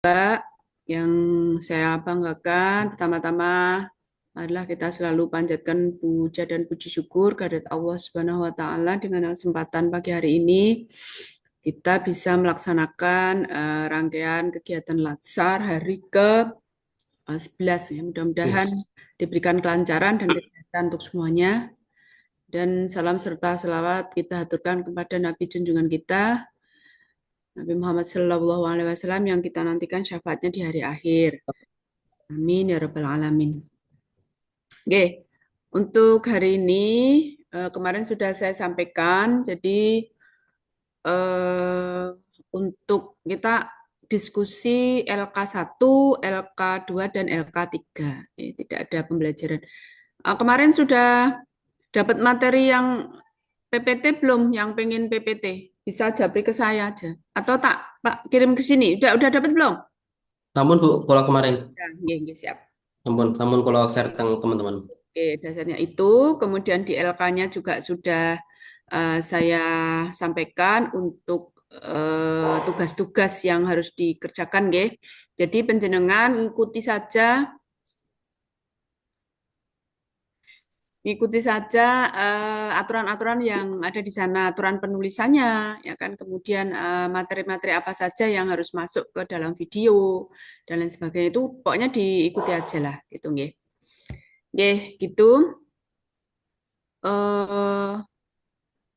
Yang saya banggakan, pertama-tama adalah kita selalu panjatkan puja dan puji syukur kehadirat Allah Subhanahu wa Ta'ala dengan kesempatan pagi hari ini kita bisa melaksanakan rangkaian kegiatan Latsar hari ke 11 ya. Mudah-mudahan Yes. diberikan kelancaran dan kesehatan untuk semuanya. Dan salam serta selawat kita haturkan kepada Nabi junjungan kita, Nabi Muhammad SAW yang kita nantikan syafaatnya di hari akhir. Amin ya rabbal alamin. Oke, untuk hari ini kemarin sudah saya sampaikan, jadi eh, untuk kita diskusi LK1, LK2 dan LK3. Tidak ada pembelajaran. Kemarin sudah dapat materi yang PPT belum? Yang pengen PPT bisa japri ke saya aja. Atau tak Pak kirim ke sini. Udah dapat belum? Namun Bu, kalau kemarin, Ya, nggih, nggih, siap. namun kalau share tentang teman-teman. Oke, dasarnya itu, kemudian di LK-nya juga sudah saya sampaikan untuk tugas-tugas yang harus dikerjakan, nggih. Jadi penjenengan ikuti saja aturan-aturan yang ada di sana, aturan penulisannya, ya kan. Kemudian materi-materi apa saja yang harus masuk ke dalam video dan lain sebagainya itu pokoknya diikuti aja lah, gitu, nggih. Nggih, gitu. eh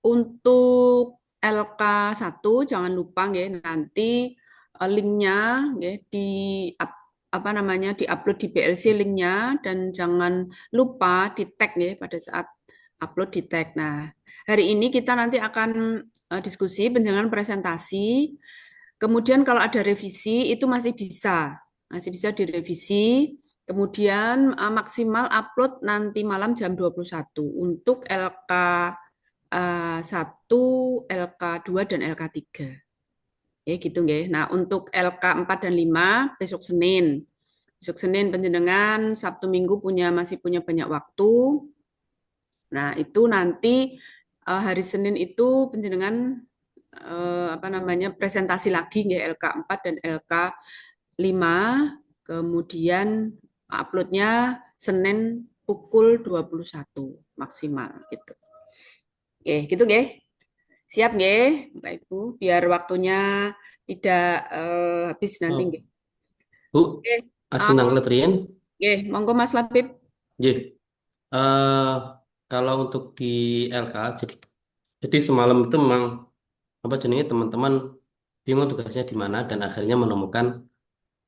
Untuk LK1 jangan lupa nggih nanti linknya nggih apa namanya diupload di PLC linknya dan jangan lupa di tag nggih pada saat upload di tag. Nah, hari ini kita nanti akan diskusi penjenengan presentasi. Kemudian kalau ada revisi itu masih bisa direvisi. Kemudian maksimal upload nanti malam jam 21 untuk LK 1, LK2 dan LK3. Ya gitu nggih. Nah, untuk LK4 dan 5 besok Senin. Besok Senin penjenengan Sabtu Minggu masih punya banyak waktu. Nah, itu nanti hari Senin itu penjenengan apa namanya presentasi lagi nggih LK4 dan LK5. Kemudian uploadnya Senin pukul 21 maksimal gitu. Oke, gitu nggih. Siap nggih, Bapak Ibu, biar waktunya tidak habis nanti nggih. Oh, Bu, Oke, Ajeng um, Nanglet Rien. nggih, monggo Mas Labib. Nggih. Eh, kalau untuk di LK, jadi semalam itu memang apa jenenge teman-teman bingung tugasnya di mana dan akhirnya menemukan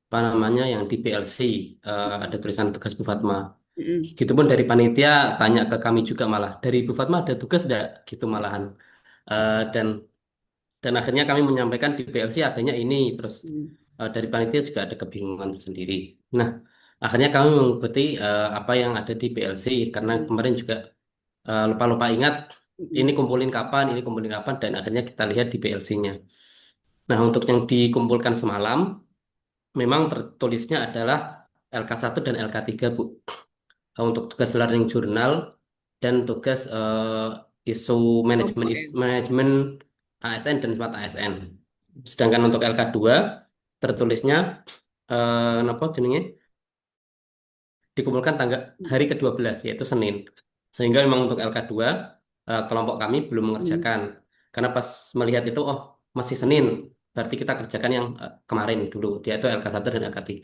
apa namanya yang di PLC ada tulisan tugas Bu Fatma. Mm-mm. Gitu pun dari panitia tanya ke kami juga malah dari Bu Fatma ada tugas enggak gitu malahan. Dan akhirnya kami menyampaikan di PLC adanya ini terus Mm. dari panitia juga ada kebingungan tersendiri. Nah, akhirnya kami mengikuti apa yang ada di PLC karena kemarin juga lupa-lupa ingat Mm-mm. ini kumpulin kapan dan akhirnya kita lihat di PLC-nya. Nah, untuk yang dikumpulkan semalam memang tertulisnya adalah LK1 dan LK3, Bu. Untuk tugas learning journal dan tugas isu Oh, manajemen boleh. manajemen ASN dan smart ASN. Sedangkan untuk LK2 tertulisnya apa jenenge dikumpulkan tanggal hari Mm-mm. ke-12 yaitu Senin. Sehingga memang untuk LK2 kelompok kami belum Mm. mengerjakan. Karena pas melihat itu oh masih Senin, berarti kita kerjakan yang kemarin dulu, yaitu LK1 dan LK3.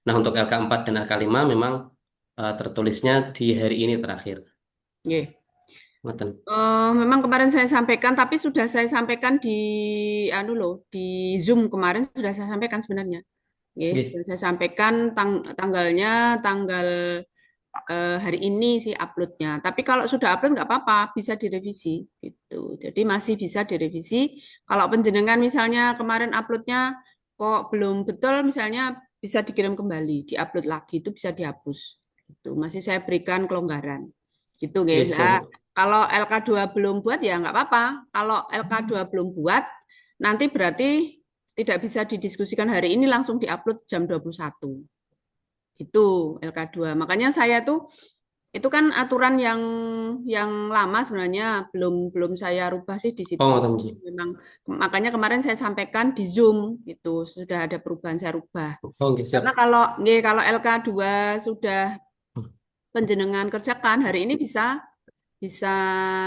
Nah, untuk LK4 dan LK5 memang tertulisnya di hari ini terakhir. Nggih. Ngoten. Memang kemarin saya sampaikan, tapi sudah saya sampaikan di anu loh, di Zoom kemarin sudah saya sampaikan sebenarnya. Nggih, sudah Nggih. saya sampaikan tanggalnya tanggal hari ini sih uploadnya. Tapi kalau sudah upload nggak apa-apa, bisa direvisi gitu. Jadi masih bisa direvisi. Kalau penjenengan misalnya kemarin uploadnya kok belum betul, misalnya bisa dikirim kembali, diupload lagi itu bisa dihapus. Itu masih saya berikan kelonggaran. Gitu nggih. Nggih, Lah, siap. kalau LK2 belum buat ya nggak apa-apa. Kalau LK2 belum buat, nanti berarti tidak bisa didiskusikan hari ini langsung diupload jam 21. Itu LK2. Makanya saya tuh Itu kan aturan yang lama sebenarnya belum saya rubah sih di Oh, situ. ngoten nggih. Memang makanya kemarin saya sampaikan di Zoom gitu sudah ada perubahan saya rubah. Oh, nggih siap. Karena kalau LK2 sudah penjenengan kerjakan hari ini bisa bisa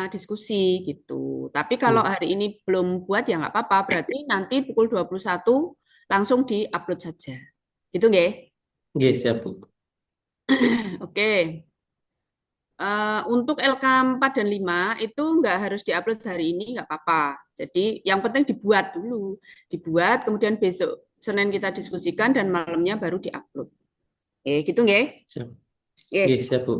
diskusi gitu. Tapi kalau Hmm. hari ini belum buat ya nggak apa-apa. Berarti nanti pukul 21 langsung di-upload saja. Gitu nggih? Nggih siap, Bu. Oke. Untuk LK4 dan 5 itu nggak harus diupload hari ini, nggak apa-apa. Jadi yang penting dibuat dulu. Dibuat, kemudian besok Senin kita diskusikan dan malamnya baru diupload. Oke, gitu nggih? Siap. Nggih Oke. siap, Bu.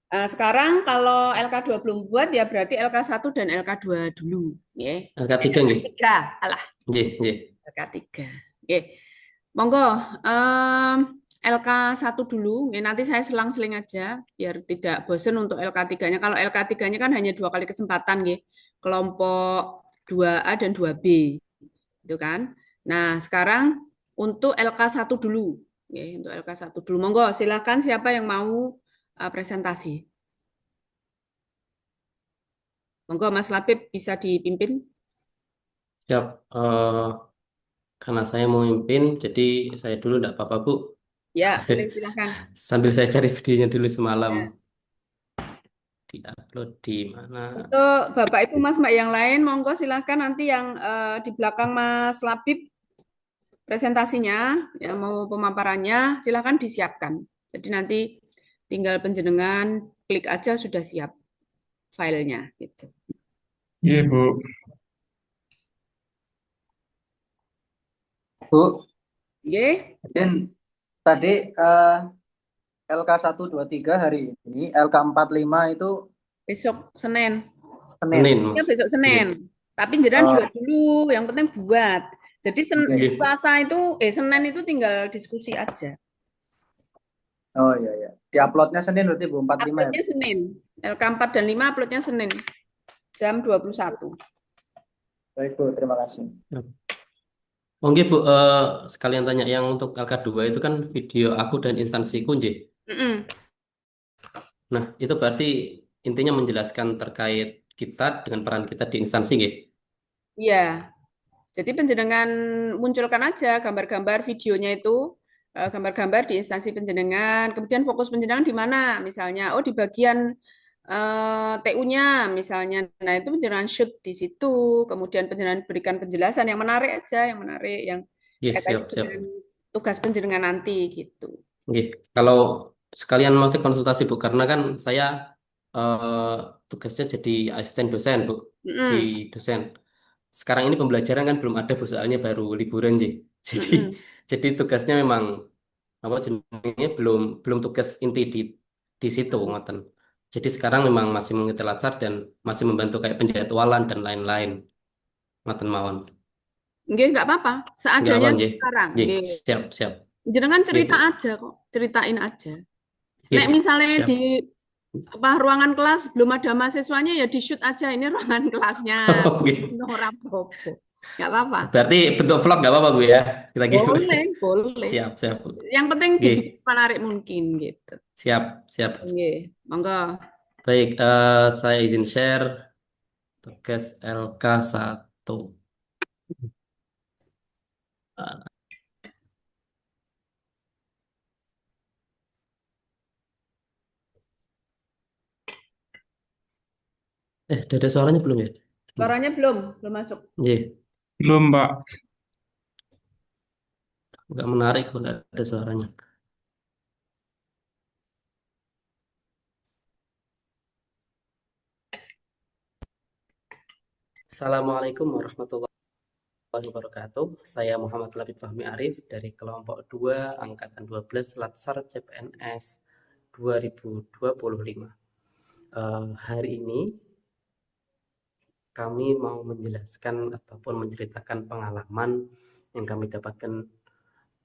Sekarang kalau LK2 belum buat ya berarti LK1 dan LK2 dulu. Ya. Angka 3 nggih. LK3, alah Nggih, nggih. LK3. Oke, monggo LK1 dulu. Ya, nanti saya selang-seling aja biar tidak bosen untuk LK3-nya. Kalau LK3-nya kan hanya 2 kali kesempatan, ya. Kelompok 2A dan 2B, gitu kan. Nah, sekarang untuk LK1 dulu. Ya, untuk LK1 dulu. Monggo, silakan siapa yang mau presentasi. Monggo Mas Labib bisa dipimpin. Siap. Karena saya mau mimpin, jadi saya dulu enggak apa-apa, Bu. Ya, boleh silakan. Sambil saya cari videonya dulu semalam. Ya. Di-upload di mana? Untuk Bapak Ibu Mas Mbak yang lain, monggo silakan nanti yang di belakang Mas Labib presentasinya, ya mau pemaparannya, silakan disiapkan. Jadi nanti tinggal penjenengan klik aja sudah siap filenya gitu. Iya, Bu. Bu, Oke, mungkin tadi LK123 hari ini, LK45 itu besok Senin. Senin. Senin, Ya Mas. besok Nggih. Senin. Tapi jenengan Oh, buat dulu, yang penting buat. Jadi oke. Nggih. Selasa itu, Senin itu tinggal diskusi aja. Oh iya ya. Di uploadnya Senin berarti Bu 45 ya, Uploadnya Bu. Senin. LK4 dan 5 uploadnya Senin. Jam 21. Baik Bu, terima kasih. Oh, nggih, Bu. Sekalian tanya yang untuk LK2 itu kan video aku dan instansiku, nggih. Mm-mm. Nah, itu berarti intinya menjelaskan terkait kita dengan peran kita di instansi, nggih. Iya, jadi penjenengan munculkan aja gambar-gambar videonya itu, gambar-gambar di instansi penjenengan, kemudian fokus penjenengan di mana, misalnya, oh di bagian TU-nya misalnya, nah itu penjenengan shoot di situ, kemudian penjenengan berikan penjelasan yang menarik aja, yang menarik, yang Nggih, kaitannya siap, siap. dengan tugas penjenengan nanti gitu. Nggih. Kalau sekalian mau konsultasi, Bu, karena kan saya eh, tugasnya jadi asisten dosen, Bu, di Mm-mm, dosen. Sekarang ini pembelajaran kan belum ada, Bu, soalnya baru liburan, sih. Jadi mm-mm. jadi tugasnya memang apa jenisnya belum belum tugas inti di situ, ngoten. Jadi sekarang memang masih mengikuti lacar dan masih membantu kayak penjadwalan dan lain-lain, ngoten mawon. Nggih, nggak apa-apa, Nggak seadanya apa, nggih. sekarang, Nggih, nggih. siap, siap. Jenengan Nggih, cerita Bu. aja kok, ceritain aja. Nggih, Nek misalnya siap. di apa ruangan kelas belum ada mahasiswanya ya di shoot aja ini ruangan kelasnya. Oke. Ora apa-apa. Nggak apa-apa. Berarti bentuk vlog nggak apa-apa, Bu, ya? Kita gitu. Boleh, boleh. Siap, siap, Bu. Yang penting Nggih, dibikin semenarik mungkin gitu. siap, siap. Nggih, monggo. Baik, saya izin share tugas LK1. Udah ada suaranya belum ya? Suaranya belum masuk. Nggih, Belum, Pak. nggak menarik kalau nggak ada suaranya. Assalamualaikum warahmatullahi wabarakatuh. Saya Muhammad Labib Fahmi Arif dari kelompok 2 Angkatan 12 Latsar CPNS 2025. Hari ini kami mau menjelaskan ataupun menceritakan pengalaman yang kami dapatkan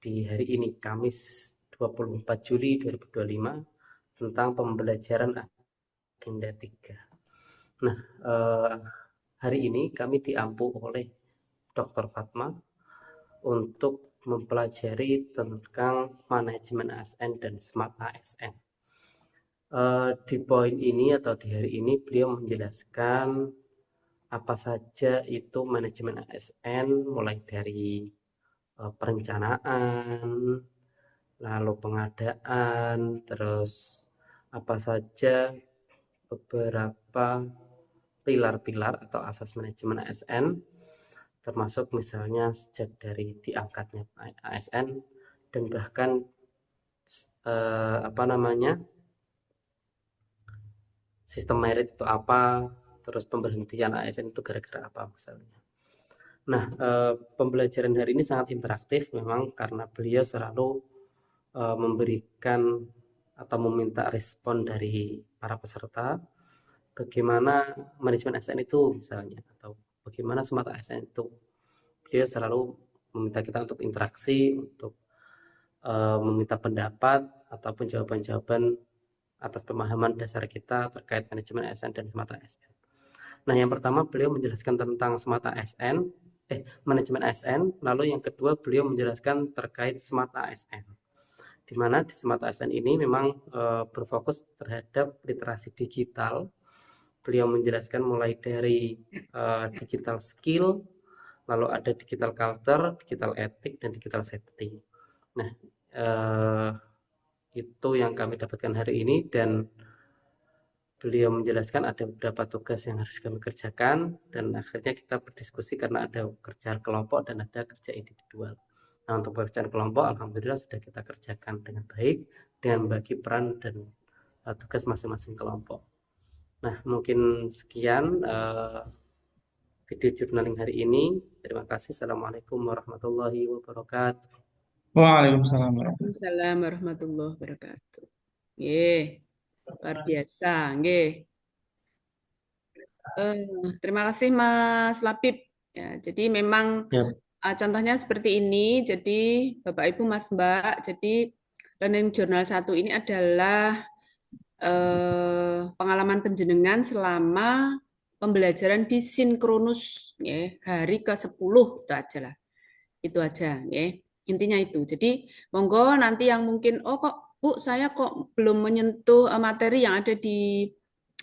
di hari ini, Kamis 24 Juli 2025, tentang pembelajaran agenda 3. Nah, hari ini kami diampu oleh Dr. Fatma untuk mempelajari tentang manajemen ASN dan Smart ASN. Di poin ini atau di hari ini beliau menjelaskan apa saja itu manajemen ASN, mulai dari perencanaan, lalu pengadaan, terus apa saja beberapa pilar-pilar atau asas manajemen ASN, termasuk misalnya sejak dari diangkatnya ASN dan bahkan apa namanya, sistem merit itu apa, terus pemberhentian ASN itu gara-gara apa misalnya. Nah, pembelajaran hari ini sangat interaktif memang karena beliau selalu memberikan atau meminta respon dari para peserta bagaimana manajemen ASN itu misalnya, atau bagaimana smart ASN itu. Beliau selalu meminta kita untuk interaksi, untuk meminta pendapat ataupun jawaban-jawaban atas pemahaman dasar kita terkait manajemen ASN dan smart ASN. Nah, yang pertama beliau menjelaskan tentang smart ASN, manajemen ASN, lalu yang kedua beliau menjelaskan terkait smart ASN. Di mana di smart ASN ini memang berfokus terhadap literasi digital. Beliau menjelaskan mulai dari digital skill, lalu ada digital culture, digital ethic, dan digital safety. Nah, itu yang kami dapatkan hari ini, dan beliau menjelaskan ada beberapa tugas yang harus kami kerjakan, dan akhirnya kita berdiskusi karena ada kerja kelompok dan ada kerja individual. Nah, untuk pekerjaan kelompok alhamdulillah sudah kita kerjakan dengan baik dengan bagi peran dan tugas masing-masing kelompok. Nah, mungkin sekian video journaling hari ini. Terima kasih. Assalamualaikum warahmatullahi wabarakatuh. Waalaikumsalam warahmatullahi Waalaikumsalam warahmatullahi wabarakatuh. Nggih, luar biasa, nggih. Terima kasih Mas Lapip. Ya, jadi memang Ya, contohnya seperti ini. Jadi Bapak Ibu Mas Mbak, jadi Learning Journal 1 ini adalah pengalaman penjenengan selama pembelajaran di sinkronus ya, hari ke-10 itu aja lah. Itu aja ya. Intinya itu. Jadi monggo nanti yang mungkin kok Bu saya kok belum menyentuh materi yang ada di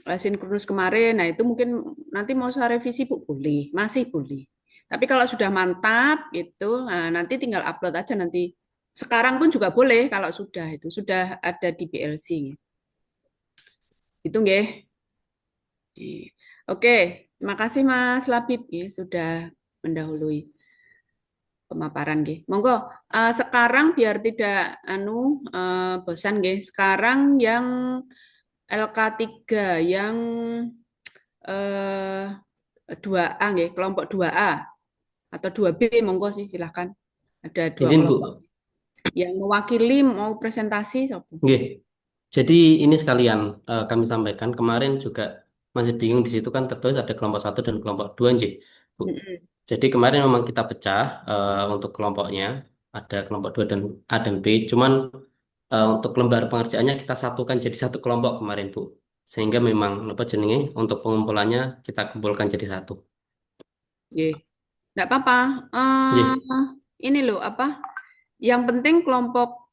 sinkronus kemarin. Nah, itu mungkin nanti mau saya revisi Bu boleh, masih boleh. Tapi kalau sudah mantap gitu, nah, nanti tinggal upload aja nanti. Sekarang pun juga boleh kalau sudah ada di BLC. Itu nggih. Oke, terima kasih Mas Labib ya, sudah mendahului pemaparan nggih. Monggo sekarang biar tidak bosan nggih. Sekarang yang LK3 yang 2A nggih, kelompok 2A atau 2B monggo sih silahkan. Ada dua izin Bu. kelompok. Yang mewakili mau presentasi siapa? Nggih. Jadi ini sekalian kami sampaikan, kemarin juga masih bingung di situ kan tertulis ada kelompok 1 dan kelompok 2 nggih, Bu. Mm-mm. Jadi kemarin memang kita pecah untuk kelompoknya, ada kelompok 2 dan A dan B, cuman untuk lembar pengerjaannya kita satukan jadi satu kelompok kemarin, Bu. Sehingga memang apa jenenge untuk pengumpulannya kita kumpulkan jadi satu. Nggih. Enggak apa-apa. Nggih, Ini loh apa? Yang penting kelompok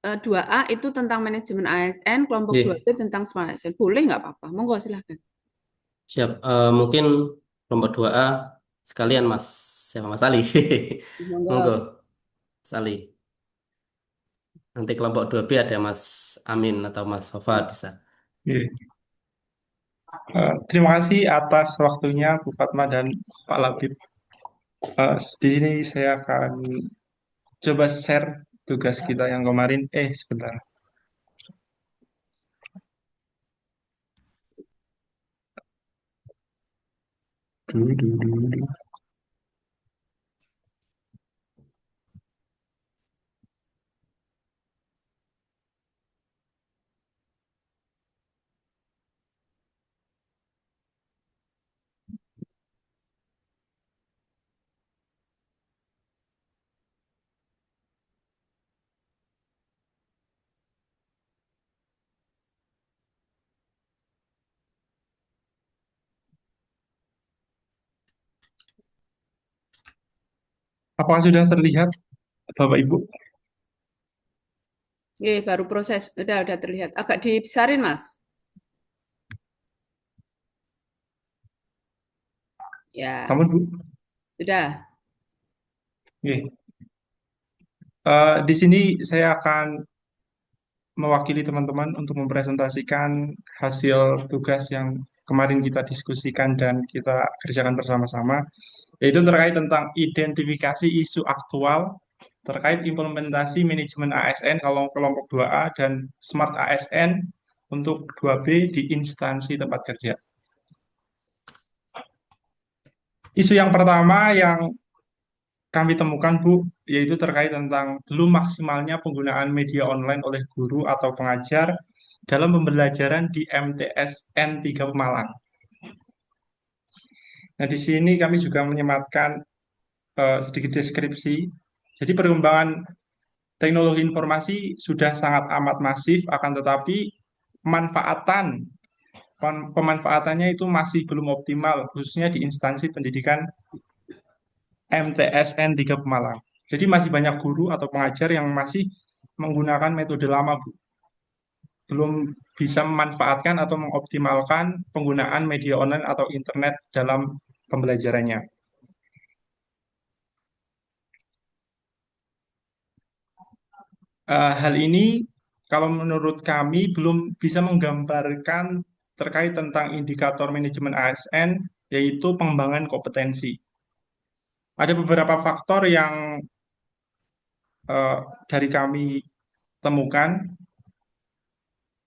2A itu tentang manajemen ASN, kelompok nggih. 2B tentang smart ASN. Boleh nggak apa-apa? Monggo silahkan. Siap. Mungkin kelompok 2A sekalian Mas siapa Mas Ali. Monggo, Monggo. Mas Ali. Nanti kelompok 2B ada Mas Amin atau Mas Sofa bisa. Iya. Terima kasih atas waktunya Bu Fatma dan Pak Labib. Di sini saya akan coba share tugas kita yang kemarin. Sebentar. Dulu, dulu, dulu, dulu. Apakah sudah terlihat, Bapak Ibu? Baru proses. Udah terlihat. Agak dibesarin, Mas. Ya, Namun Bu, sudah. Oke. Di sini saya akan mewakili teman-teman untuk mempresentasikan hasil tugas yang kemarin kita diskusikan dan kita kerjakan bersama-sama, yaitu terkait tentang identifikasi isu aktual terkait implementasi manajemen ASN kalau kelompok 2A dan Smart ASN untuk 2B di instansi tempat kerja. Isu yang pertama yang kami temukan, Bu, yaitu terkait tentang belum maksimalnya penggunaan media online oleh guru atau pengajar dalam pembelajaran di MTS N3 Pemalang. Nah, di sini kami juga menyematkan sedikit deskripsi. Jadi perkembangan teknologi informasi sudah sangat amat masif, akan tetapi pemanfaatannya itu masih belum optimal, khususnya di instansi pendidikan MTS N3 Pemalang. Jadi masih banyak guru atau pengajar yang masih menggunakan metode lama, Bu. Belum bisa memanfaatkan atau mengoptimalkan penggunaan media online atau internet dalam pembelajarannya. Hal ini kalau menurut kami belum bisa menggambarkan terkait tentang indikator manajemen ASN, yaitu pengembangan kompetensi. Ada beberapa faktor yang eh, dari kami temukan,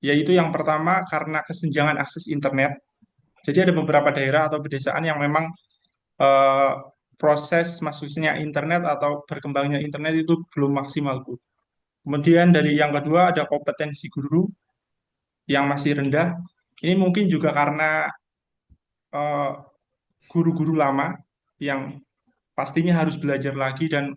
yaitu yang pertama karena kesenjangan akses internet. Jadi ada beberapa daerah atau pedesaan yang memang eh, proses masuknya internet atau berkembangnya internet itu belum maksimal, Bu. Kemudian dari yang kedua ada kompetensi guru yang masih rendah. Ini mungkin juga karena eh, guru-guru lama yang pastinya harus belajar lagi dan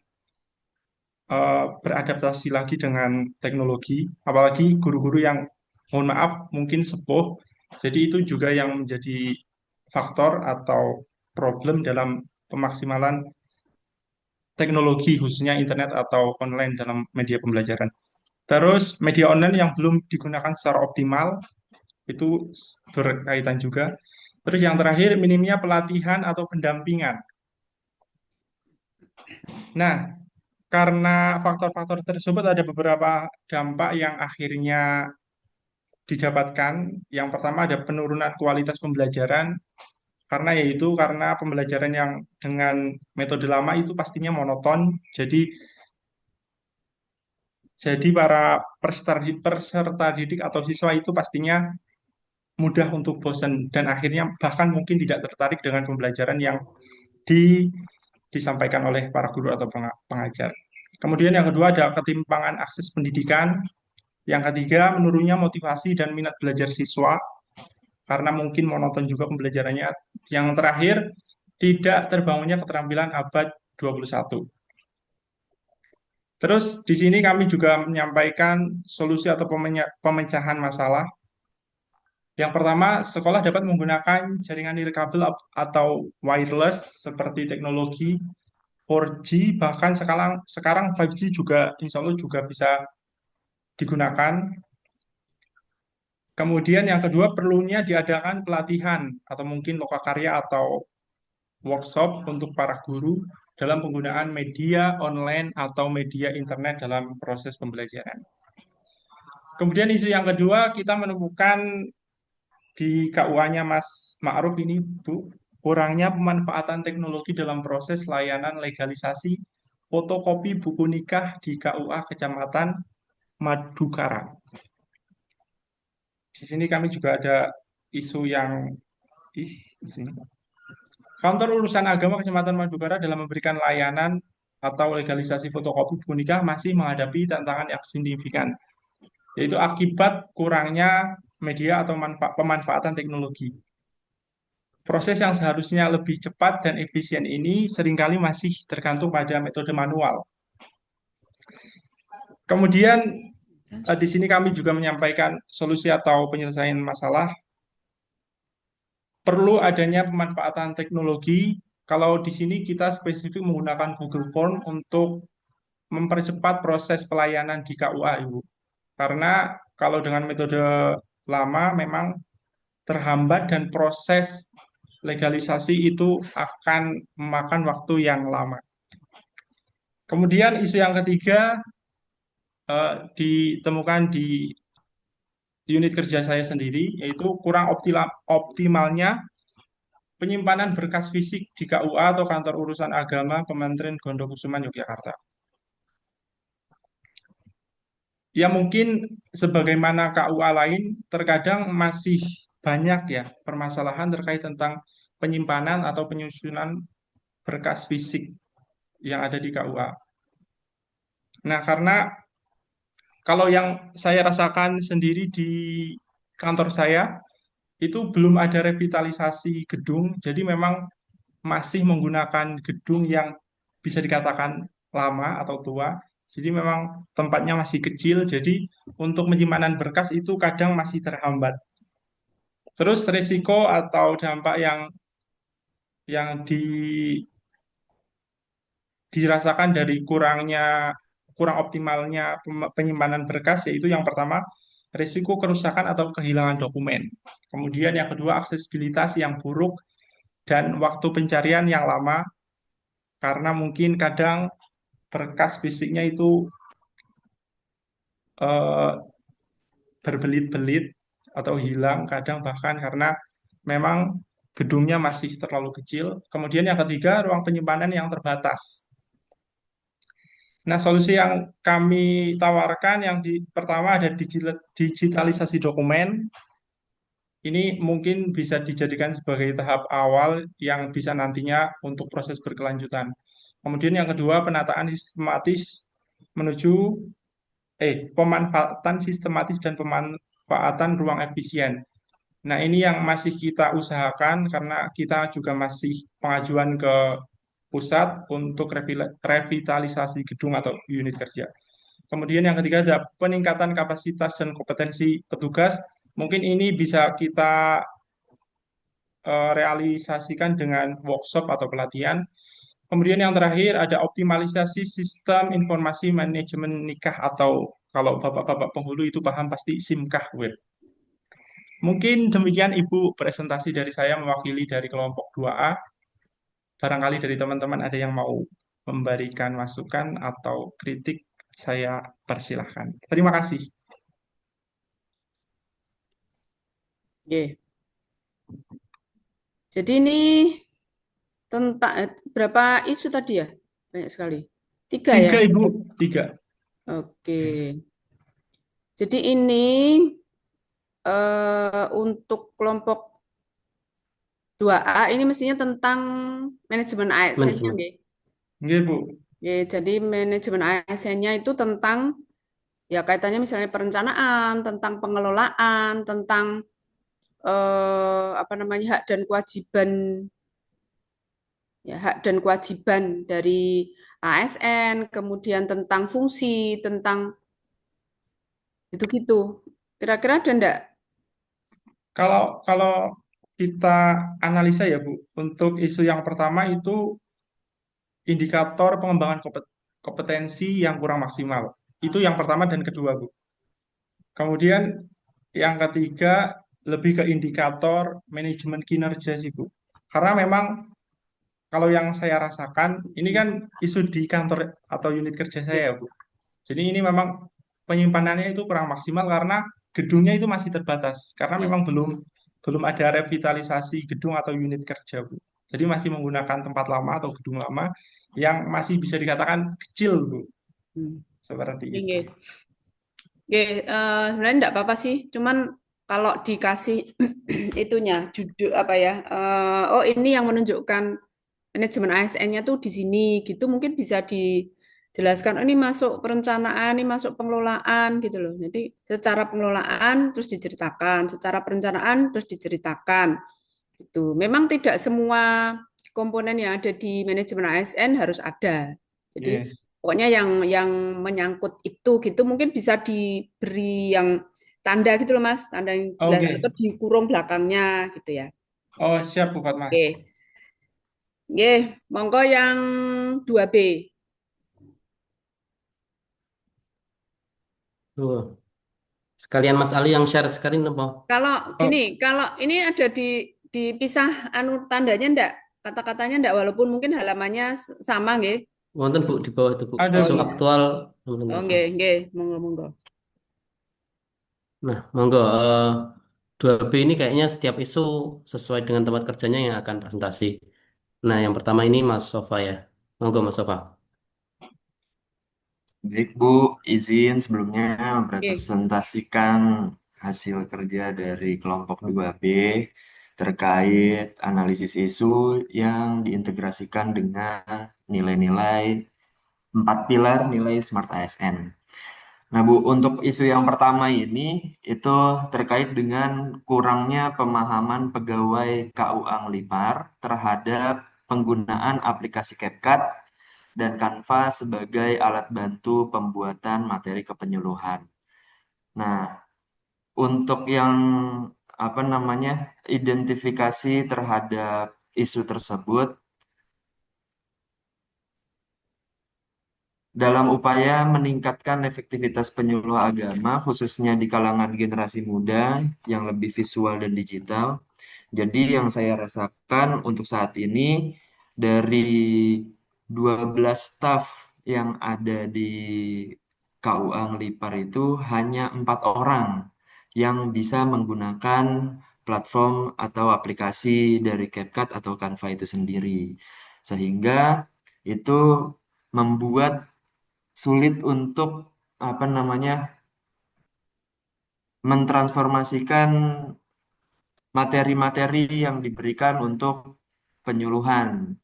beradaptasi lagi dengan teknologi, apalagi guru-guru yang mohon maaf mungkin sepuh. Jadi itu juga yang menjadi faktor atau problem dalam pemaksimalan teknologi khususnya internet atau online dalam media pembelajaran. Terus media online yang belum digunakan secara optimal itu berkaitan juga. Terus yang terakhir minimnya pelatihan atau pendampingan. Nah, karena faktor-faktor tersebut ada beberapa dampak yang akhirnya didapatkan. Yang pertama ada penurunan kualitas pembelajaran, karena pembelajaran yang dengan metode lama itu pastinya monoton. Jadi para peserta didik atau siswa itu pastinya mudah untuk bosan dan akhirnya bahkan mungkin tidak tertarik dengan pembelajaran yang di- disampaikan oleh para guru atau pengajar. Kemudian yang kedua ada ketimpangan akses pendidikan. Yang ketiga menurunnya motivasi dan minat belajar siswa karena mungkin monoton juga pembelajarannya. Yang terakhir tidak terbangunnya keterampilan abad 21. Terus di sini kami juga menyampaikan solusi atau pemecahan masalah. Yang pertama, sekolah dapat menggunakan jaringan nirkabel atau wireless seperti teknologi 4G, bahkan sekarang 5G juga insya Allah juga bisa digunakan. Kemudian yang kedua, perlunya diadakan pelatihan atau mungkin lokakarya atau workshop untuk para guru dalam penggunaan media online atau media internet dalam proses pembelajaran. Kemudian isu yang kedua, kita menemukan di KUA-nya Mas Ma'ruf ini, Bu, kurangnya pemanfaatan teknologi dalam proses layanan legalisasi fotokopi buku nikah di KUA Kecamatan Madukara. Di sini kami juga ada isu yang di sini. Kantor Urusan Agama Kecamatan Madukara dalam memberikan layanan atau legalisasi fotokopi buku nikah masih menghadapi tantangan yang signifikan, yaitu akibat kurangnya media atau pemanfaatan teknologi. Proses yang seharusnya lebih cepat dan efisien ini seringkali masih tergantung pada metode manual. Kemudian di sini kami juga menyampaikan solusi atau penyelesaian masalah. Perlu adanya pemanfaatan teknologi. Kalau di sini kita spesifik menggunakan Google Form untuk mempercepat proses pelayanan di KUA, Ibu. Karena kalau dengan metode lama memang terhambat dan proses legalisasi itu akan memakan waktu yang lama. Kemudian isu yang ketiga ditemukan di unit kerja saya sendiri, yaitu kurang optimalnya penyimpanan berkas fisik di KUA atau Kantor Urusan Agama Kementerian Gondokusuman Yogyakarta. Ya mungkin sebagaimana KUA lain, terkadang masih banyak ya permasalahan terkait tentang penyimpanan atau penyusunan berkas fisik yang ada di KUA. Nah, karena kalau yang saya rasakan sendiri di kantor saya, itu belum ada revitalisasi gedung, jadi memang masih menggunakan gedung yang bisa dikatakan lama atau tua. Jadi memang tempatnya masih kecil, jadi untuk penyimpanan berkas itu kadang masih terhambat. Terus risiko atau dampak yang dirasakan dari kurang optimalnya penyimpanan berkas, yaitu yang pertama risiko kerusakan atau kehilangan dokumen. Kemudian yang kedua aksesibilitas yang buruk dan waktu pencarian yang lama karena mungkin kadang berkas fisiknya itu eh, berbelit-belit atau hilang kadang bahkan karena memang gedungnya masih terlalu kecil. Kemudian yang ketiga ruang penyimpanan yang terbatas. Nah, solusi yang kami tawarkan pertama ada digitalisasi dokumen. Ini mungkin bisa dijadikan sebagai tahap awal yang bisa nantinya untuk proses berkelanjutan. Kemudian yang kedua, penataan sistematis menuju pemanfaatan sistematis dan pemanfaatan ruang efisien. Nah, ini yang masih kita usahakan karena kita juga masih pengajuan ke pusat untuk revitalisasi gedung atau unit kerja. Kemudian yang ketiga ada peningkatan kapasitas dan kompetensi petugas. Mungkin ini bisa kita realisasikan dengan workshop atau pelatihan. Kemudian yang terakhir ada optimalisasi sistem informasi manajemen nikah atau kalau bapak-bapak penghulu itu paham pasti SIMKAH web. Mungkin demikian Ibu presentasi dari saya mewakili dari kelompok 2A. Barangkali dari teman-teman ada yang mau memberikan masukan atau kritik, saya persilahkan. Terima kasih. Oke. Jadi ini tentang berapa isu tadi ya? Banyak sekali. 3 ya? Tiga Ibu, tiga. Oke. Jadi ini untuk kelompok 2A ini mestinya tentang manajemen ASN-nya, Manajemen. nggih. Nggih, Bu. Ya, jadi manajemen ASN-nya itu tentang ya kaitannya misalnya perencanaan, tentang pengelolaan, tentang apa namanya hak dan kewajiban ya hak dan kewajiban dari ASN, kemudian tentang fungsi, tentang gitu-gitu. Kira-kira ada enggak? Kalau kita analisa ya Bu, untuk isu yang pertama itu indikator pengembangan kompetensi yang kurang maksimal. Itu yang pertama dan kedua, Bu. Kemudian yang ketiga lebih ke indikator manajemen kinerja sih, Bu. Karena memang kalau yang saya rasakan ini kan isu di kantor atau unit kerja saya, ya, Bu. Jadi ini memang penyimpanannya itu kurang maksimal karena gedungnya itu masih terbatas. Karena Ya. memang belum belum ada revitalisasi gedung atau unit kerja, Bu. Jadi masih menggunakan tempat lama atau gedung lama yang masih bisa dikatakan kecil, Bu. Hmm. Seperti itu. Oke. Oke, sebenarnya enggak apa-apa sih. Cuman kalau dikasih itunya judul apa ya? Oh, ini yang menunjukkan manajemen ASN-nya tuh di sini gitu mungkin bisa dijelaskan. Oh, ini masuk perencanaan, ini masuk pengelolaan gitu loh. Jadi secara pengelolaan terus diceritakan, secara perencanaan terus diceritakan gitu. Memang tidak semua komponen yang ada di manajemen ASN harus ada. Jadi Iya. pokoknya yang menyangkut itu gitu mungkin bisa diberi yang tanda gitu loh Mas, tanda yang jelas Oke. atau dikurung belakangnya gitu ya. Oh, siap Bu Fatma. Oke. Nggih, monggo yang 2B. Oh. Sekalian Mas Ali yang share screen apa? Kalau Oh, gini, kalau ini ada dipisah anu tandanya ndak? Kata-katanya ndak walaupun mungkin halamannya sama nggih. Wonten Bu di bawah itu Bu. ada Oh Isu Bu. iya. aktual Oh implementasi. nggih, nggih, monggo monggo. Nah, monggo 2B ini kayaknya setiap isu sesuai dengan tempat kerjanya yang akan presentasi. Nah, yang pertama ini Mas Sofa ya. Monggo Mas Sofa. Baik, Bu, izin sebelumnya Nggih. mempresentasikan hasil kerja dari kelompok 2B terkait analisis isu yang diintegrasikan dengan nilai-nilai 4 pilar nilai Smart ASN. Nah, Bu, untuk isu yang pertama ini itu terkait dengan kurangnya pemahaman pegawai KUA Ngelipar terhadap penggunaan aplikasi CapCut dan Canva sebagai alat bantu pembuatan materi kepenyuluhan. Nah, untuk yang apa namanya identifikasi terhadap isu tersebut dalam upaya meningkatkan efektivitas penyuluh agama khususnya di kalangan generasi muda yang lebih visual dan digital. Jadi yang saya rasakan untuk saat ini dari 12 staf yang ada di KUA Ngelipar itu hanya 4 orang yang bisa menggunakan platform atau aplikasi dari CapCut atau Canva itu sendiri. Sehingga itu membuat sulit untuk apa namanya mentransformasikan materi-materi yang diberikan untuk penyuluhan.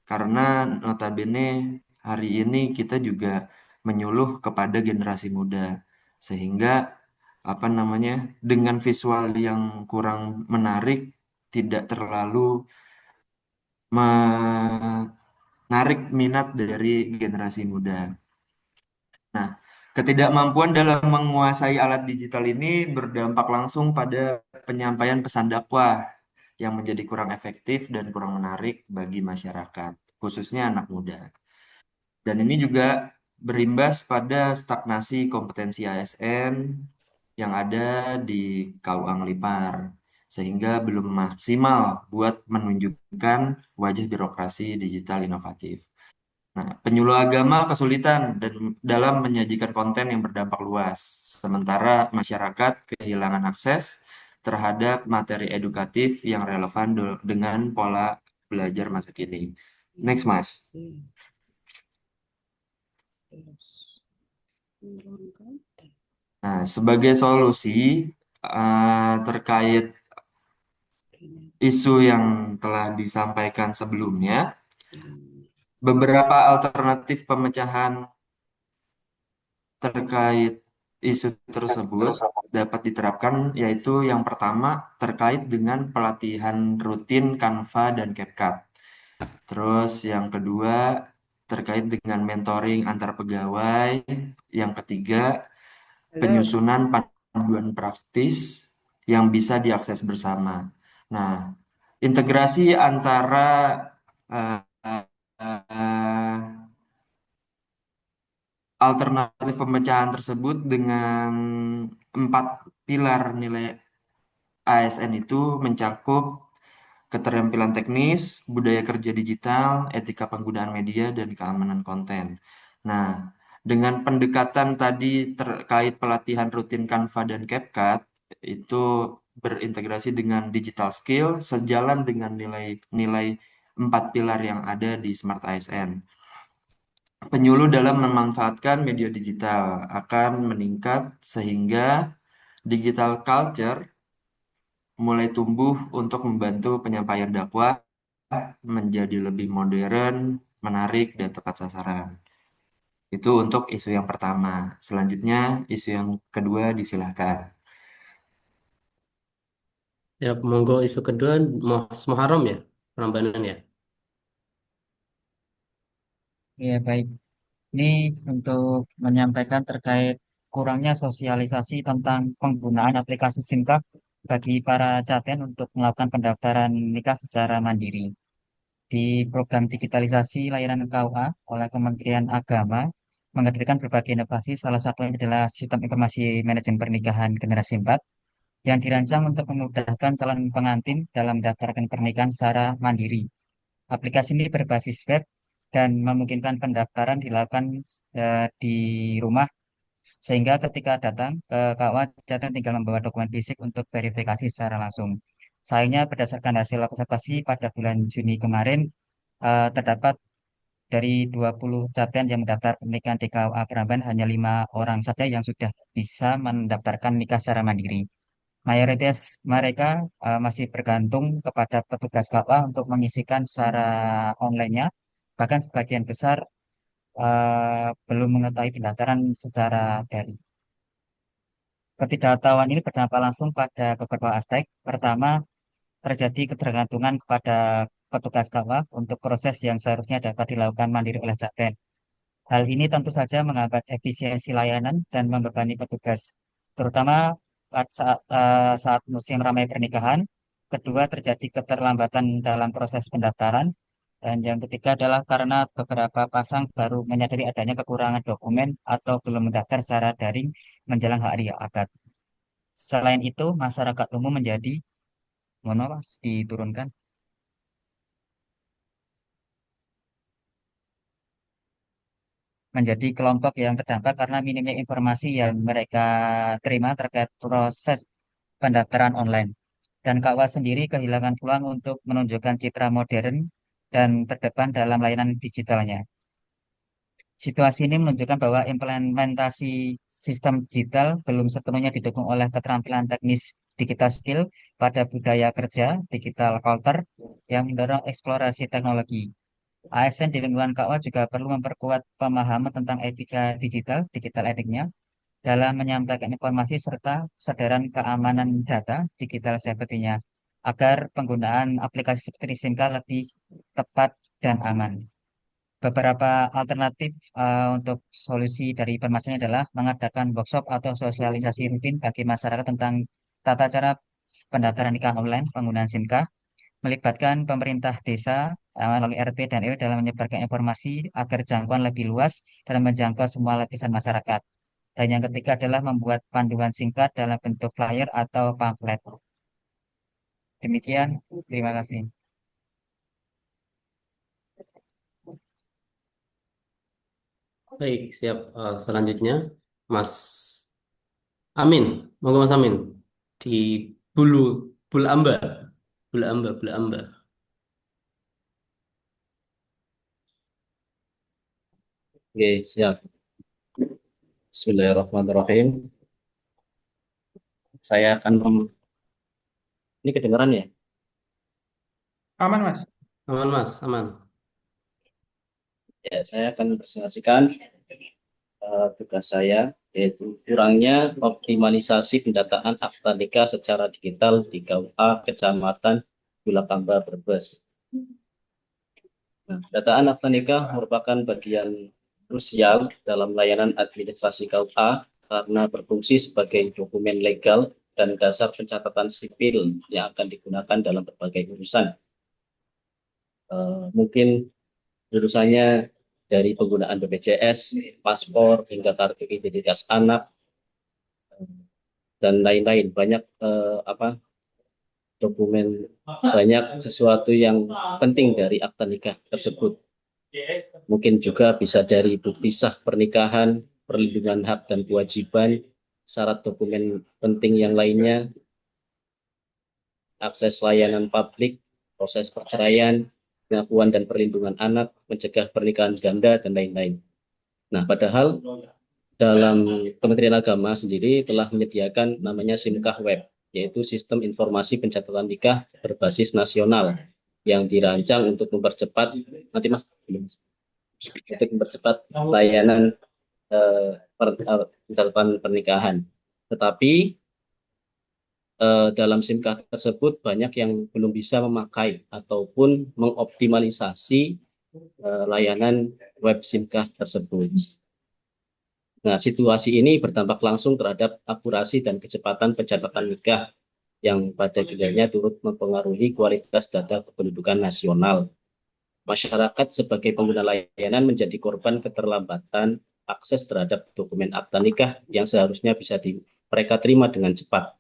Karena notabene hari ini kita juga menyuluh kepada generasi muda. Sehingga apa namanya dengan visual yang kurang menarik tidak terlalu menarik minat dari generasi muda. Nah, ketidakmampuan dalam menguasai alat digital ini berdampak langsung pada penyampaian pesan dakwah yang menjadi kurang efektif dan kurang menarik bagi masyarakat, khususnya anak muda. Dan ini juga berimbas pada stagnasi kompetensi ASN yang ada di KUA Ngelipar, sehingga belum maksimal buat menunjukkan wajah birokrasi digital inovatif. Nah, penyuluh agama kesulitan dan dalam menyajikan konten yang berdampak luas, sementara masyarakat kehilangan akses terhadap materi edukatif yang relevan dengan pola belajar masa kini. Next, Mas. Nah, sebagai solusi terkait isu yang telah disampaikan sebelumnya, beberapa alternatif pemecahan terkait isu tersebut dapat diterapkan, yaitu yang pertama terkait dengan pelatihan rutin Canva dan CapCut. Terus yang kedua terkait dengan mentoring antar pegawai. Yang ketiga, Halo. penyusunan panduan praktis yang bisa diakses bersama. Nah, integrasi antara eh, eh, alternatif pemecahan tersebut dengan 4 pilar nilai ASN itu mencakup keterampilan teknis, budaya kerja digital, etika penggunaan media, dan keamanan konten. Nah, dengan pendekatan tadi terkait pelatihan rutin Canva dan CapCut, itu berintegrasi dengan digital skill sejalan dengan nilai-nilai 4 pilar yang ada di Smart ASN. Penyuluh dalam memanfaatkan media digital akan meningkat sehingga digital culture mulai tumbuh untuk membantu penyampaian dakwah menjadi lebih modern, menarik, dan tepat sasaran. Itu untuk isu yang pertama. Selanjutnya, isu yang kedua disilahkan. Ya, monggo isu kedua Mas Muharram ya, Prambanan ya. Ya, baik. Ini untuk menyampaikan terkait kurangnya sosialisasi tentang penggunaan aplikasi SIMKAK bagi para caten untuk melakukan pendaftaran nikah secara mandiri. Di program digitalisasi layanan KUA oleh Kementerian Agama menghadirkan berbagai inovasi. Salah satunya adalah sistem informasi manajemen pernikahan generasi 4 yang dirancang untuk memudahkan calon pengantin dalam mendaftarkan pernikahan secara mandiri. Aplikasi ini berbasis web dan memungkinkan pendaftaran dilakukan di rumah, sehingga ketika datang ke KUA, jatuh tinggal membawa dokumen fisik untuk verifikasi secara langsung. Sayangnya berdasarkan hasil observasi pada bulan Juni kemarin, terdapat dari 20 caten yang mendaftar pernikahan di KUA Perambanan, hanya 5 orang saja yang sudah bisa mendaftarkan nikah secara mandiri. Mayoritas mereka masih bergantung kepada petugas KUA untuk mengisikan secara online-nya. Bahkan sebagian besar belum mengetahui pendaftaran secara daring. Ketidaktahuan ini berdampak langsung pada beberapa aspek. Pertama, terjadi ketergantungan kepada petugas KUA untuk proses yang seharusnya dapat dilakukan mandiri oleh Jakpren. Hal ini tentu saja menghambat efisiensi layanan dan membebani petugas, terutama saat musim ramai pernikahan. Kedua, terjadi keterlambatan dalam proses pendaftaran. Dan yang ketiga adalah karena beberapa pasang baru menyadari adanya kekurangan dokumen atau belum mendaftar secara daring menjelang hari akad. Selain itu, masyarakat umum mohon maaf, Mas, diturunkan, menjadi kelompok yang terdampak karena minimnya informasi yang mereka terima terkait proses pendaftaran online. Dan KUA sendiri kehilangan peluang untuk menunjukkan citra modern dan terdepan dalam layanan digitalnya. Situasi ini menunjukkan bahwa implementasi sistem digital belum sepenuhnya didukung oleh keterampilan teknis digital skill pada budaya kerja digital culture yang mendorong eksplorasi teknologi. ASN di lingkungan KUA juga perlu memperkuat pemahaman tentang etika digital etiknya, dalam menyampaikan informasi serta kesadaran keamanan data digital sepertinya, agar penggunaan aplikasi seperti SIMKA lebih tepat dan aman. Beberapa alternatif untuk solusi dari permasalahan adalah mengadakan workshop atau sosialisasi rutin bagi masyarakat tentang tata cara pendaftaran nikah online penggunaan SIMKA, melibatkan pemerintah desa melalui RT dan RW dalam menyebarkan informasi agar jangkauan lebih luas dalam menjangkau semua lapisan masyarakat. Dan yang ketiga adalah membuat panduan singkat dalam bentuk flyer atau pamflet. Demikian, terima kasih. Baik, siap. Selanjutnya, Mas Amin. Monggo Mas Amin. Di Bulu, Bulamba. Bulamba, Bulamba. Oke, siap. Bismillahirrahmanirrahim. Saya akan ini kedengaran ya? Aman, Mas. Aman, Mas. Aman. Ya, saya akan presentasikan tugas saya, yaitu kurangnya optimalisasi pendataan akta nikah secara digital di KUA Kecamatan Bulakamba, Brebes. Nah, pendataan akta nikah merupakan bagian krusial dalam layanan administrasi KUA karena berfungsi sebagai dokumen legal dan dasar pencatatan sipil yang akan digunakan dalam berbagai urusan. Mungkin urusannya dari penggunaan BPJS, paspor, hingga kartu identitas anak, dan lain-lain. Banyak dokumen, banyak sesuatu yang penting dari akta nikah tersebut. Mungkin juga bisa dari bukti sah pernikahan, perlindungan hak dan kewajiban, syarat dokumen penting yang lainnya, akses layanan publik, proses perceraian, pengakuan dan perlindungan anak, mencegah pernikahan ganda, dan lain-lain. Nah, padahal dalam Kementerian Agama sendiri telah menyediakan namanya SIMKAH Web, yaitu Sistem Informasi Pencatatan Nikah Berbasis Nasional, yang dirancang untuk mempercepat, untuk mempercepat layanan pencatatan pernikahan. Tetapi dalam SIMKAH tersebut banyak yang belum bisa memakai ataupun mengoptimalisasi layanan web SIMKAH tersebut. Nah, situasi ini berdampak langsung terhadap akurasi dan kecepatan pencatatan nikah yang pada akhirnya turut mempengaruhi kualitas data kependudukan nasional. Masyarakat sebagai pengguna layanan menjadi korban keterlambatan akses terhadap dokumen akta nikah yang seharusnya bisa mereka terima dengan cepat.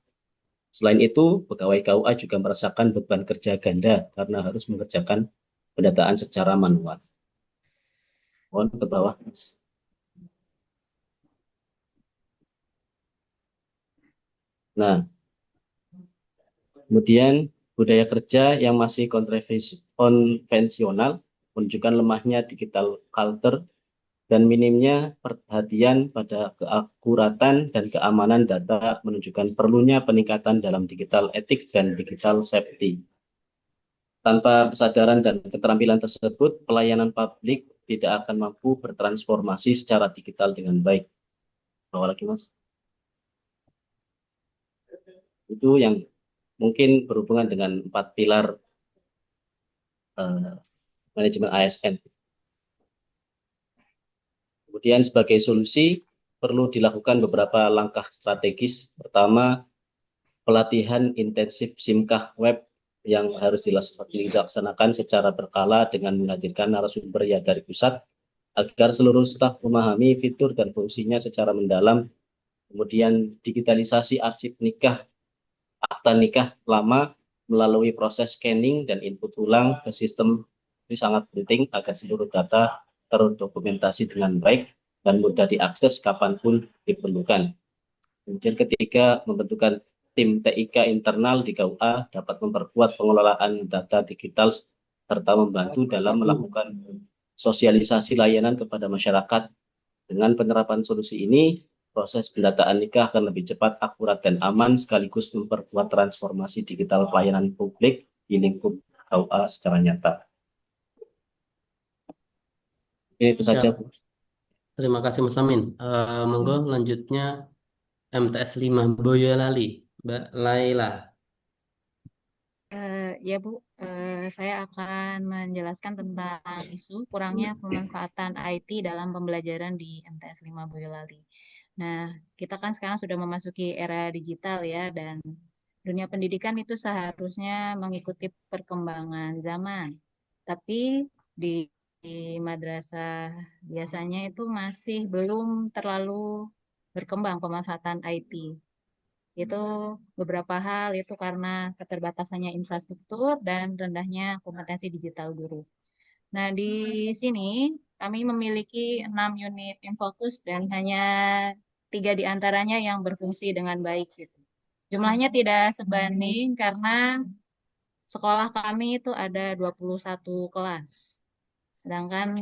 Selain itu, pegawai KUA juga merasakan beban kerja ganda karena harus mengerjakan pendataan secara manual. Mohon ke bawah, Mas. Nah, kemudian budaya kerja yang masih konvensional menunjukkan lemahnya digital culture dan minimnya perhatian pada keakuratan dan keamanan data menunjukkan perlunya peningkatan dalam digital etik dan digital safety. Tanpa kesadaran dan keterampilan tersebut, pelayanan publik tidak akan mampu bertransformasi secara digital dengan baik. Bawa lagi, Mas. Itu yang mungkin berhubungan dengan 4 pilar manajemen ASN. Kemudian sebagai solusi perlu dilakukan beberapa langkah strategis. Pertama, pelatihan intensif SIMKAH web yang harus dilaksanakan secara berkala dengan menghadirkan narasumber ya dari pusat agar seluruh staf memahami fitur dan fungsinya secara mendalam. Kemudian digitalisasi arsip nikah, akta nikah lama melalui proses scanning dan input ulang ke sistem ini sangat penting agar seluruh data terdokumentasi dengan baik dan mudah diakses kapanpun diperlukan. Kemudian ketiga, membentukkan tim TIK internal di KUA dapat memperkuat pengelolaan data digital serta membantu dalam melakukan sosialisasi layanan kepada masyarakat. Dengan penerapan solusi ini, proses pendataan nikah akan lebih cepat, akurat, dan aman sekaligus memperkuat transformasi digital pelayanan publik di lingkup KUA secara nyata. Itu saja, Bu. Terima kasih Mas Amin. Monggo lanjutnya MTS 5 Boyolali, Mbak Laila. Ya Bu, saya akan menjelaskan tentang isu kurangnya pemanfaatan IT dalam pembelajaran di MTS 5 Boyolali. Nah, kita kan sekarang sudah memasuki era digital ya, dan dunia pendidikan itu seharusnya mengikuti perkembangan zaman. Tapi di madrasah biasanya itu masih belum terlalu berkembang pemanfaatan IT. Itu beberapa hal itu karena keterbatasannya infrastruktur dan rendahnya kompetensi digital guru. Nah, di sini kami memiliki 6 unit Infokus dan hanya 3 di antaranya yang berfungsi dengan baik gitu. Jumlahnya tidak sebanding karena sekolah kami itu ada 21 kelas. Sedangkan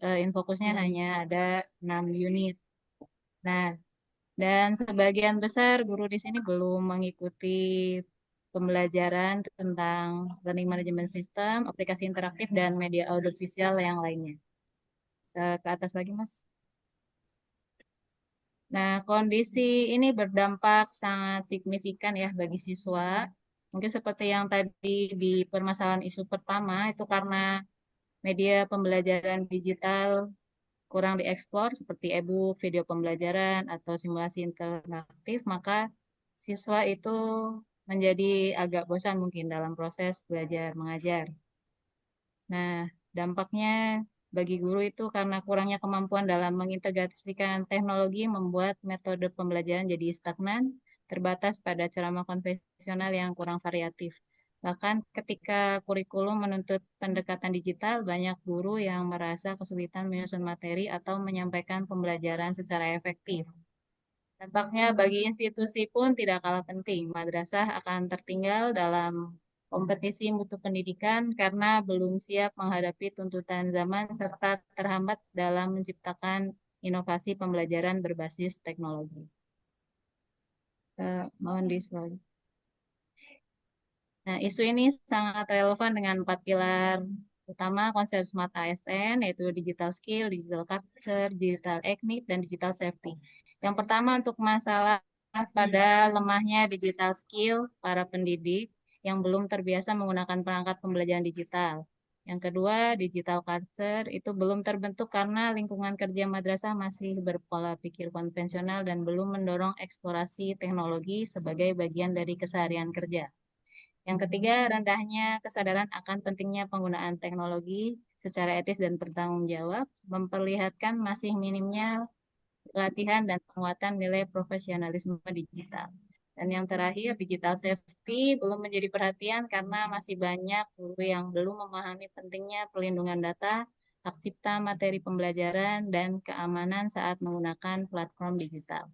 Infokusnya hanya ada 6 unit. Nah, dan sebagian besar guru di sini belum mengikuti pembelajaran tentang learning management system, aplikasi interaktif, dan media audiovisual yang lainnya. Ke atas lagi, Mas. Nah, kondisi ini berdampak sangat signifikan ya bagi siswa. Mungkin seperti yang tadi di permasalahan isu pertama, itu karena media pembelajaran digital kurang dieksplor seperti e-book, video pembelajaran, atau simulasi interaktif, maka siswa itu menjadi agak bosan mungkin dalam proses belajar mengajar. Nah, dampaknya bagi guru itu karena kurangnya kemampuan dalam mengintegrasikan teknologi membuat metode pembelajaran jadi stagnan, terbatas pada ceramah konvensional yang kurang variatif. Bahkan ketika kurikulum menuntut pendekatan digital, banyak guru yang merasa kesulitan menyusun materi atau menyampaikan pembelajaran secara efektif. Dampaknya bagi institusi pun tidak kalah penting. Madrasah akan tertinggal dalam kompetisi mutu pendidikan karena belum siap menghadapi tuntutan zaman serta terhambat dalam menciptakan inovasi pembelajaran berbasis teknologi. Mohon di slide. Nah, isu ini sangat relevan dengan 4 pilar utama konsep Smart ASN, yaitu digital skill, digital culture, digital ethnic, dan digital safety. Yang pertama untuk masalah pada lemahnya digital skill para pendidik yang belum terbiasa menggunakan perangkat pembelajaran digital. Yang kedua, digital culture itu belum terbentuk karena lingkungan kerja madrasah masih berpola pikir konvensional dan belum mendorong eksplorasi teknologi sebagai bagian dari keseharian kerja. Yang ketiga, rendahnya kesadaran akan pentingnya penggunaan teknologi secara etis dan bertanggung jawab, memperlihatkan masih minimnya pelatihan dan penguatan nilai profesionalisme digital. Dan yang terakhir, digital safety belum menjadi perhatian karena masih banyak guru yang belum memahami pentingnya perlindungan data, hak cipta materi pembelajaran, dan keamanan saat menggunakan platform digital.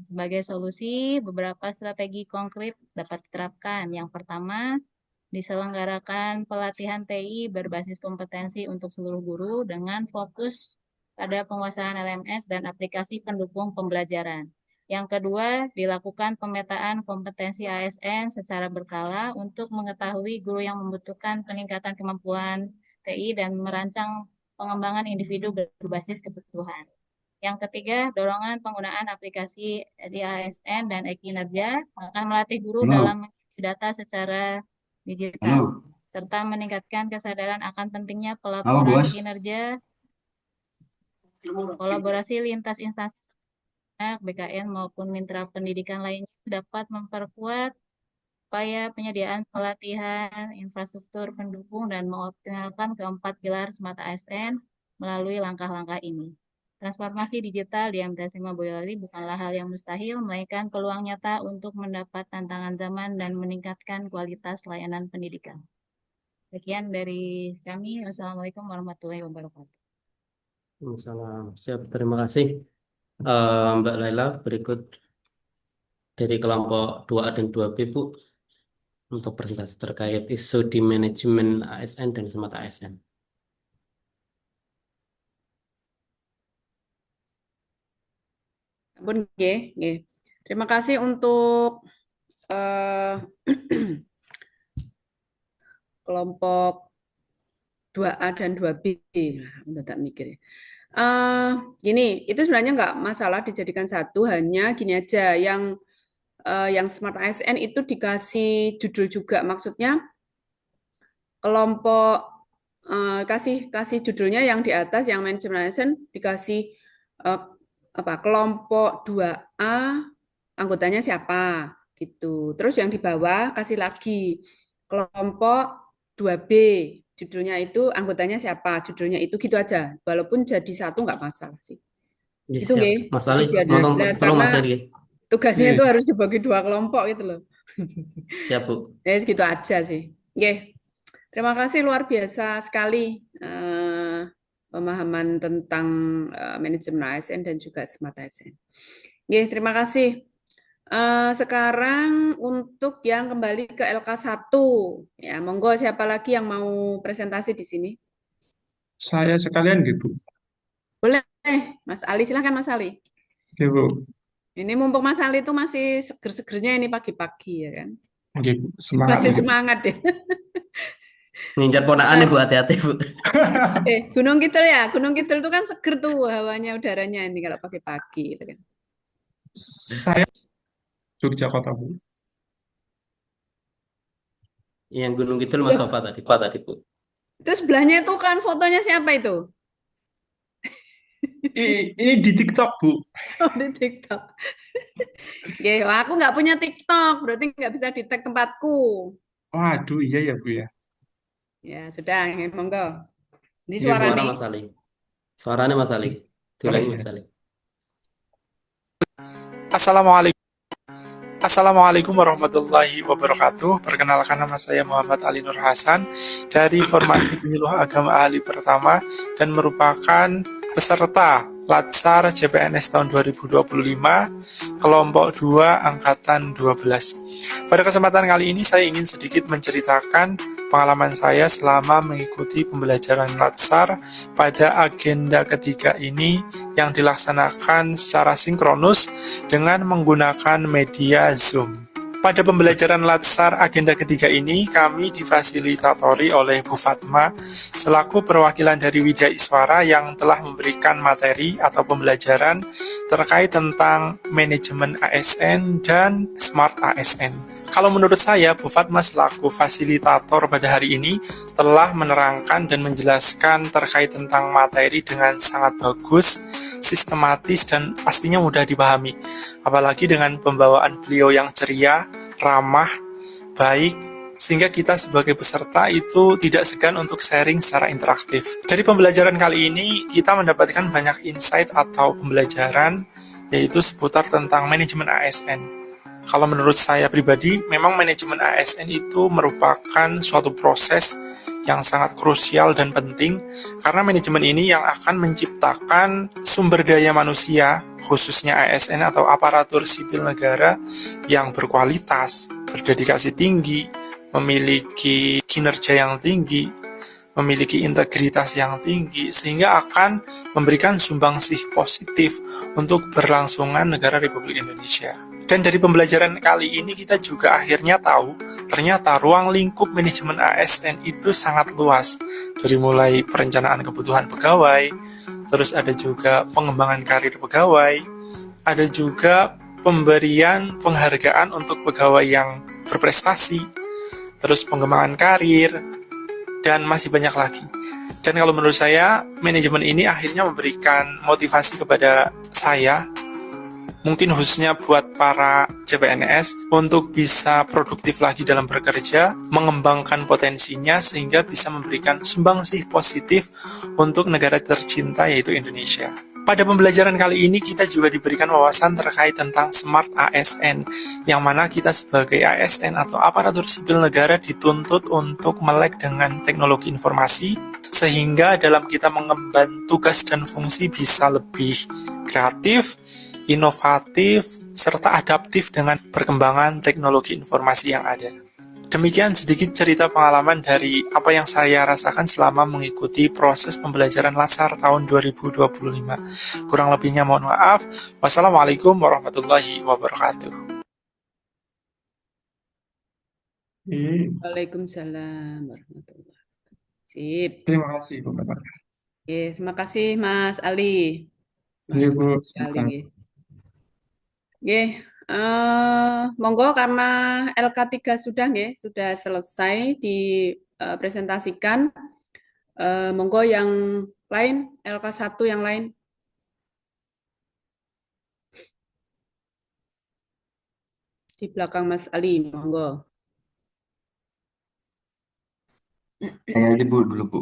Sebagai solusi, beberapa strategi konkret dapat diterapkan. Yang pertama, diselenggarakan pelatihan TI berbasis kompetensi untuk seluruh guru dengan fokus pada penguasaan LMS dan aplikasi pendukung pembelajaran. Yang kedua, dilakukan pemetaan kompetensi ASN secara berkala untuk mengetahui guru yang membutuhkan peningkatan kemampuan TI dan merancang pengembangan individu berbasis kebutuhan. Yang ketiga, dorongan penggunaan aplikasi SIASN dan e-kinerja akan melatih guru dalam mengisi data secara digital, serta meningkatkan kesadaran akan pentingnya pelaporan kinerja, kolaborasi lintas instansi BKN maupun mitra pendidikan lainnya dapat memperkuat upaya penyediaan pelatihan, infrastruktur pendukung, dan mengoptimalkan keempat pilar Smart ASN melalui langkah-langkah ini. Transformasi digital di MTS 5 Boyolali bukanlah hal yang mustahil, melainkan peluang nyata untuk mendapat tantangan zaman dan meningkatkan kualitas layanan pendidikan. Sekian dari kami. Wassalamualaikum warahmatullahi wabarakatuh. Salam. Siap, terima kasih. Mbak Laila, berikut dari kelompok 2A dan 2B, Bu, untuk presentasi terkait isu di manajemen ASN dan Smart ASN. Ampun, nggih, nggih. Terima kasih untuk kelompok 2A dan 2B. Nah, tak mikir. Gini, itu sebenarnya nggak masalah dijadikan satu, hanya gini aja, yang Smart ASN itu dikasih judul juga, maksudnya kelompok kasih judulnya yang di atas, yang manajemen ASN dikasih kelompok 2A anggotanya siapa gitu. Terus yang di bawah kasih lagi kelompok 2B judulnya itu anggotanya siapa, judulnya itu, gitu aja. Walaupun jadi satu nggak masalah sih. Ya, Itu nggih. Mas Ali, Biar tolong jelas, Mas karena Ali. tugasnya itu harus dibagi dua kelompok gitu loh. Siap, Bu. Ya gitu aja sih. Nggih. Terima kasih, luar biasa sekali pemahaman tentang manajemen ASN dan juga Smart ASN. Nggih, terima kasih. Sekarang untuk yang kembali ke LK1, ya monggo, siapa lagi yang mau presentasi di sini? Saya sekalian gitu. Boleh, Mas Ali, silahkan Mas Ali. Oke, Bu. Ini mumpung Mas Ali itu masih seger-segernya ini pagi-pagi ya kan? Oke, Bu. Semangat. Masih semangat deh. Ngincar ponakan nih, Bu, hati-hati, Bu. Gunung Kidul ya, Gunung Kidul itu kan seger tuh hawanya, udaranya ini kalau pagi-pagi gitu kan. Saya Jogja Kota, Bu. Yang Gunung Kidul Mas Sofa tadi, Bu. Itu sebelahnya itu kan fotonya siapa itu? Ini di TikTok, Bu. Oh, di TikTok. Oke, aku nggak punya TikTok, berarti nggak bisa di-tag tempatku. Waduh, iya ya, Bu ya. Ya, sudah, monggo. Ini Suara suaranya. Mas Ali. Suaranya Mas Ali. Diulangi Mas Ali. Assalamualaikum warahmatullahi wabarakatuh. Perkenalkan, nama saya Muhammad Ali Nur Hasan dari Formasi Penyuluh Agama Ahli Pertama dan merupakan peserta Latsar CPNS tahun 2025 kelompok 2 angkatan 12. Pada kesempatan kali ini saya ingin sedikit menceritakan pengalaman saya selama mengikuti pembelajaran Latsar pada agenda ketiga ini yang dilaksanakan secara sinkronus dengan menggunakan media Zoom. Pada pembelajaran Latsar agenda ketiga ini, kami difasilitatori oleh Bu Fatma selaku perwakilan dari Widya Iswara yang telah memberikan materi atau pembelajaran terkait tentang manajemen ASN dan Smart ASN. Kalau menurut saya, Bu Fatma selaku fasilitator pada hari ini telah menerangkan dan menjelaskan terkait tentang materi dengan sangat bagus, sistematis, dan pastinya mudah dipahami. Apalagi dengan pembawaan beliau yang ceria, ramah, baik, sehingga kita sebagai peserta itu tidak segan untuk sharing secara interaktif. Dari pembelajaran kali ini, kita mendapatkan banyak insight atau pembelajaran, yaitu seputar tentang manajemen ASN. Kalau menurut saya pribadi, memang manajemen ASN itu merupakan suatu proses yang sangat krusial dan penting, karena manajemen ini yang akan menciptakan sumber daya manusia, khususnya ASN atau aparatur sipil negara yang berkualitas, berdedikasi tinggi, memiliki kinerja yang tinggi, memiliki integritas yang tinggi, sehingga akan memberikan sumbangsih positif untuk berlangsungan negara Republik Indonesia. Dan dari pembelajaran kali ini kita juga akhirnya tahu, ternyata ruang lingkup manajemen ASN itu sangat luas. Dari mulai perencanaan kebutuhan pegawai, terus ada juga pengembangan karir pegawai, ada juga pemberian penghargaan untuk pegawai yang berprestasi, terus pengembangan karir, dan masih banyak lagi. Dan kalau menurut saya, manajemen ini akhirnya memberikan motivasi kepada saya, mungkin khususnya buat para CPNS, untuk bisa produktif lagi dalam bekerja, mengembangkan potensinya sehingga bisa memberikan sumbangsih positif untuk negara tercinta yaitu Indonesia. Pada pembelajaran kali ini kita juga diberikan wawasan terkait tentang Smart ASN, yang mana kita sebagai ASN atau aparatur sipil negara dituntut untuk melek dengan teknologi informasi, sehingga dalam kita mengemban tugas dan fungsi bisa lebih kreatif, inovatif, serta adaptif dengan perkembangan teknologi informasi yang ada. Demikian sedikit cerita pengalaman dari apa yang saya rasakan selama mengikuti proses pembelajaran Latsar tahun 2025. Kurang lebihnya mohon maaf. Wassalamualaikum warahmatullahi wabarakatuh. Waalaikumsalam warahmatullahi wabarakatuh. Sip. Terima kasih, Bu Bapak. Oke, terima kasih Mas Ali. Iya, Mas Bu. Ali. Oke, monggo karena LK3 sudah selesai dipresentasikan. Monggo yang lain, LK1 yang lain. Di belakang Mas Ali, monggo. Saya Bu dulu, Bu.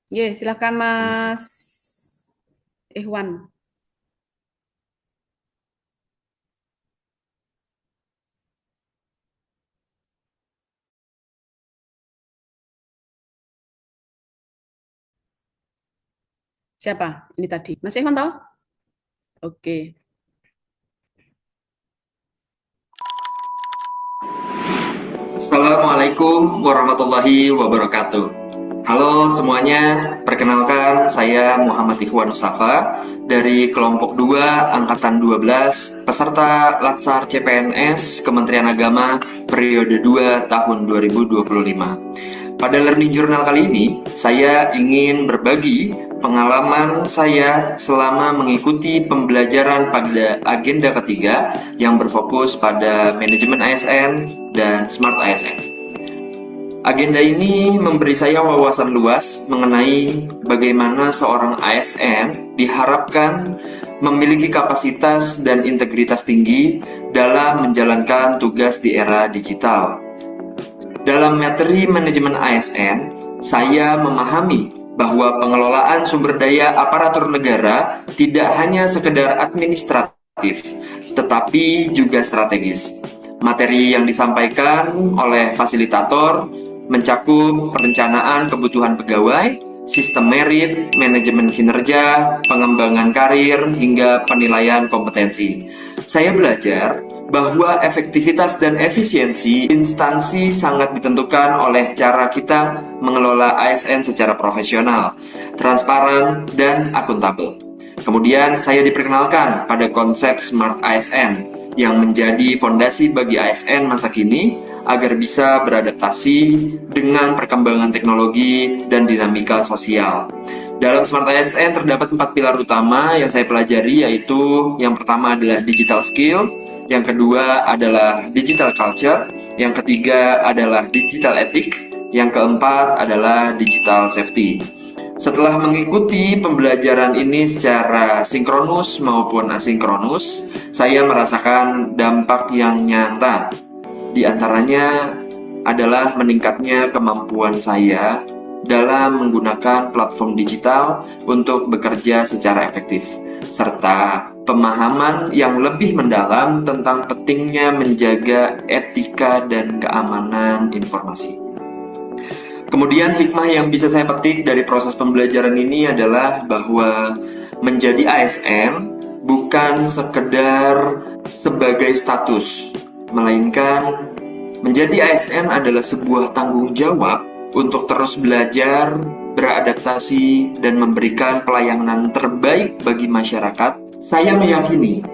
Silakan Mas Ikhwan. Siapa? Ini tadi. Mas Ikhwan tahu? Oke. Assalamualaikum warahmatullahi wabarakatuh. Halo semuanya, perkenalkan saya Muhammad Ikhwan Nusafa dari kelompok 2 Angkatan 12, peserta Latsar CPNS Kementerian Agama periode 2 tahun 2025. Pada Learning Journal kali ini, saya ingin berbagi pengalaman saya selama mengikuti pembelajaran pada agenda ketiga yang berfokus pada manajemen ASN dan Smart ASN. Agenda ini memberi saya wawasan luas mengenai bagaimana seorang ASN diharapkan memiliki kapasitas dan integritas tinggi dalam menjalankan tugas di era digital. Dalam materi manajemen ASN, saya memahami bahwa pengelolaan sumber daya aparatur negara tidak hanya sekedar administratif, tetapi juga strategis. Materi yang disampaikan oleh fasilitator mencakup perencanaan kebutuhan pegawai, sistem merit, manajemen kinerja, pengembangan karir, hingga penilaian kompetensi. Saya belajar bahwa efektivitas dan efisiensi instansi sangat ditentukan oleh cara kita mengelola ASN secara profesional, transparan, dan akuntabel. Kemudian saya diperkenalkan pada konsep Smart ASN yang menjadi fondasi bagi ASN masa kini agar bisa beradaptasi dengan perkembangan teknologi dan dinamika sosial. Dalam Smart ASN terdapat 4 pilar utama yang saya pelajari, yaitu yang pertama adalah digital skill, yang kedua adalah digital culture, yang ketiga adalah digital ethic, yang keempat adalah digital safety. Setelah mengikuti pembelajaran ini secara sinkronus maupun asinkronus, saya merasakan dampak yang nyata. Di antaranya, adalah meningkatnya kemampuan saya dalam menggunakan platform digital untuk bekerja secara efektif, serta pemahaman yang lebih mendalam tentang pentingnya menjaga etika dan keamanan informasi. Kemudian hikmah yang bisa saya petik dari proses pembelajaran ini adalah bahwa menjadi ASN bukan sekedar sebagai status, melainkan menjadi ASN adalah sebuah tanggung jawab untuk terus belajar, beradaptasi, dan memberikan pelayanan terbaik bagi masyarakat. Saya meyakini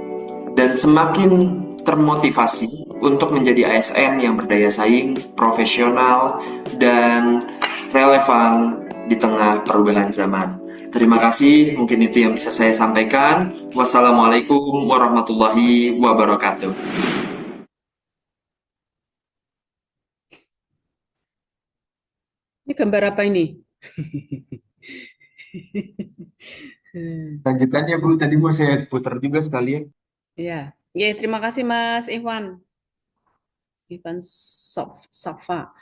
dan semakin termotivasi untuk menjadi ASN yang berdaya saing, profesional, dan relevan di tengah perubahan zaman. Terima kasih, mungkin itu yang bisa saya sampaikan. Wassalamualaikum warahmatullahi wabarakatuh. Ini gambar apa ini? Lanjutannya Bu, tadi mau saya putar juga sekalian. Ya, ya, terima kasih Mas Ivan. Safa.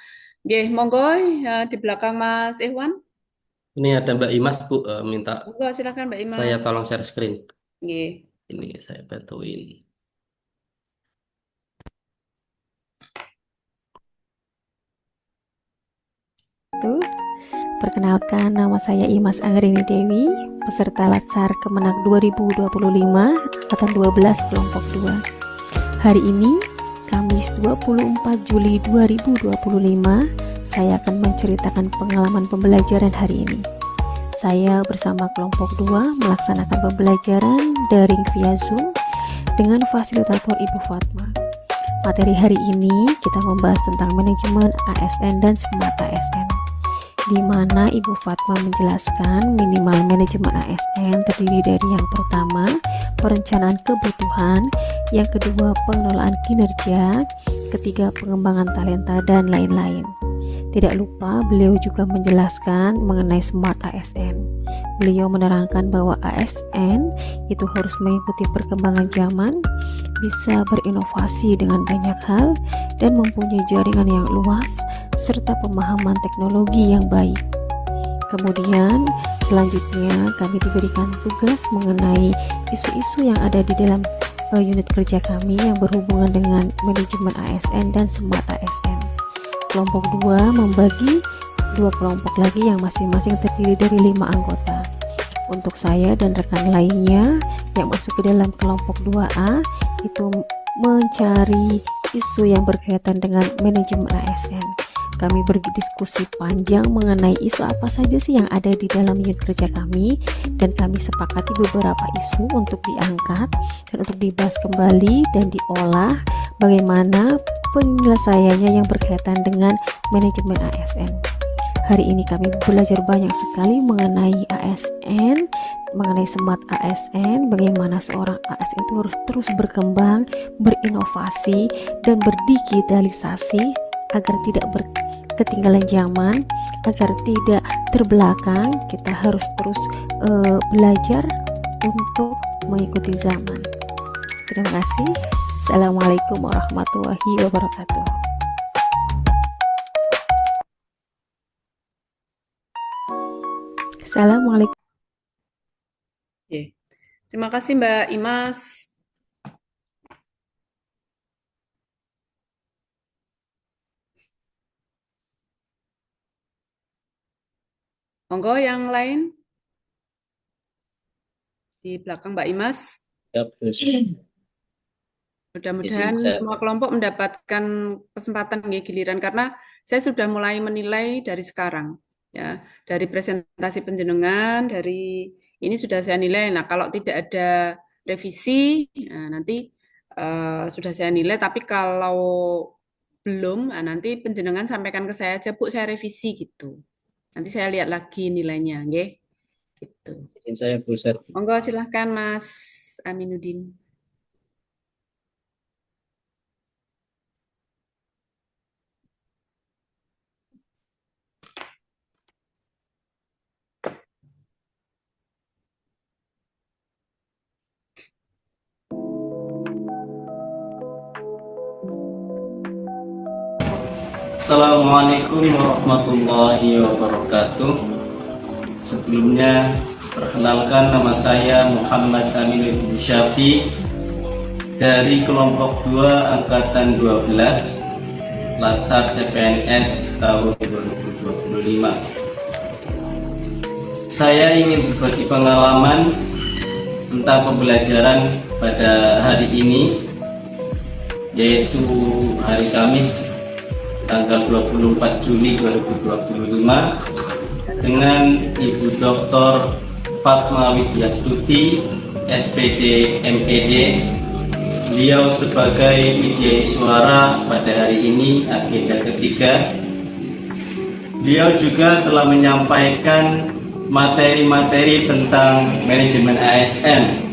Oke, monggo ya, di belakang Mas Iwan. Ini ada Mbak Imas, Bu, minta Monggo silakan Mbak saya Imas. tolong share screen. Oke. Ini saya bantuin. Perkenalkan, nama saya Imas Anggerini Dewi, peserta Latsar Kemenak 2025, angkatan 12 kelompok 2. Hari ini, Kamis 24 Juli 2025, saya akan menceritakan pengalaman pembelajaran hari ini. Saya bersama kelompok 2 melaksanakan pembelajaran daring via Zoom dengan fasilitator Ibu Fatma. Materi hari ini kita membahas tentang manajemen ASN dan Smart ASN, di mana Ibu Fatma menjelaskan minimal manajemen ASN terdiri dari yang pertama, perencanaan kebutuhan, yang kedua, pengelolaan kinerja, ketiga, pengembangan talenta, dan lain-lain. Tidak lupa, beliau juga menjelaskan mengenai Smart ASN. Beliau menerangkan bahwa ASN itu harus mengikuti perkembangan zaman, bisa berinovasi dengan banyak hal, dan mempunyai jaringan yang luas, serta pemahaman teknologi yang baik. Kemudian, selanjutnya kami diberikan tugas mengenai isu-isu yang ada di dalam unit kerja kami yang berhubungan dengan manajemen ASN dan Smart ASN. Kelompok 2 membagi 2 kelompok lagi yang masing-masing terdiri dari 5 anggota. Untuk saya dan rekan lainnya yang masuk ke dalam kelompok 2A itu mencari isu yang berkaitan dengan manajemen ASN. Kami berdiskusi panjang mengenai isu apa saja sih yang ada di dalam unit kerja kami, dan kami sepakati beberapa isu untuk diangkat dan untuk dibahas kembali dan diolah bagaimana penyelesaiannya yang berkaitan dengan manajemen ASN. Hari ini kami belajar banyak sekali mengenai ASN, mengenai Smart ASN, bagaimana seorang ASN itu harus terus berkembang, berinovasi, dan berdigitalisasi agar tidak ketinggalan zaman, agar tidak terbelakang. Kita harus terus belajar untuk mengikuti zaman. Terima kasih. Assalamualaikum warahmatullahi wabarakatuh. Assalamualaikum. Oke. Terima kasih Mbak Imas. Monggo yang lain di belakang Mbak Imas. Mudah-mudahan semua kelompok mendapatkan kesempatan ya, giliran, karena saya sudah mulai menilai dari sekarang ya, dari presentasi penjenengan, dari ini sudah saya nilai. Nah, kalau tidak ada revisi, nah, nanti sudah saya nilai, tapi kalau belum, nah, nanti penjenengan sampaikan ke saya aja, Bu, saya revisi gitu. Nanti saya lihat lagi nilainya, nggih. Gitu. Izin saya Bu Ser. Monggo silahkan Mas Aminuddin. Assalamualaikum warahmatullahi wabarakatuh. Sebelumnya, perkenalkan nama saya Muhammad Aminuddin Syafi dari kelompok 2 Angkatan 12 Latsar CPNS tahun 2025. Saya ingin berbagi pengalaman tentang pembelajaran pada hari ini, yaitu hari Kamis tanggal 24 Juli 2025 dengan Ibu Dr. Fatma Widyastuti, SPD MED. Beliau sebagai media suara pada hari ini, agenda ketiga. Beliau juga telah menyampaikan materi-materi tentang manajemen ASN,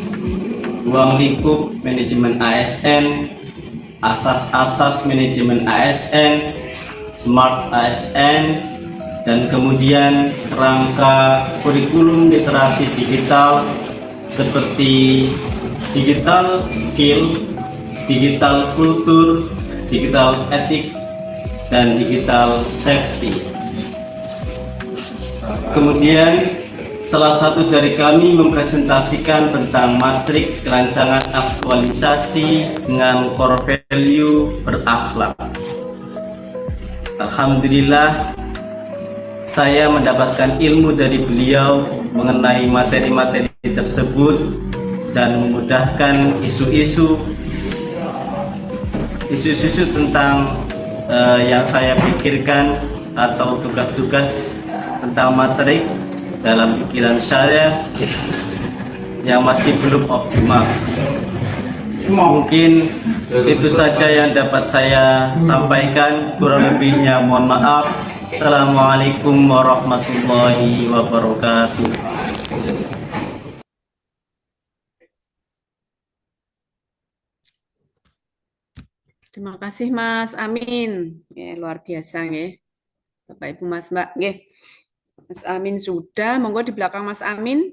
ruang lingkup manajemen ASN, asas-asas manajemen ASN, Smart ASN, dan kemudian kerangka kurikulum literasi digital seperti digital skill, digital kultur, digital etik, dan digital safety. Kemudian salah satu dari kami mempresentasikan tentang matrik rancangan aktualisasi dengan core value berakhlak. Alhamdulillah, saya mendapatkan ilmu dari beliau mengenai materi-materi tersebut dan memudahkan isu-isu tentang yang saya pikirkan atau tugas-tugas tentang materi dalam pikiran saya yang masih belum optimal. Mungkin itu saja yang dapat saya sampaikan, kurang lebihnya mohon maaf. Assalamualaikum warahmatullahi wabarakatuh. Terima kasih Mas Amin. Ya, luar biasa ya. Bapak Ibu Mas Mbak. Ya. Mas Amin sudah, monggo di belakang Mas Amin.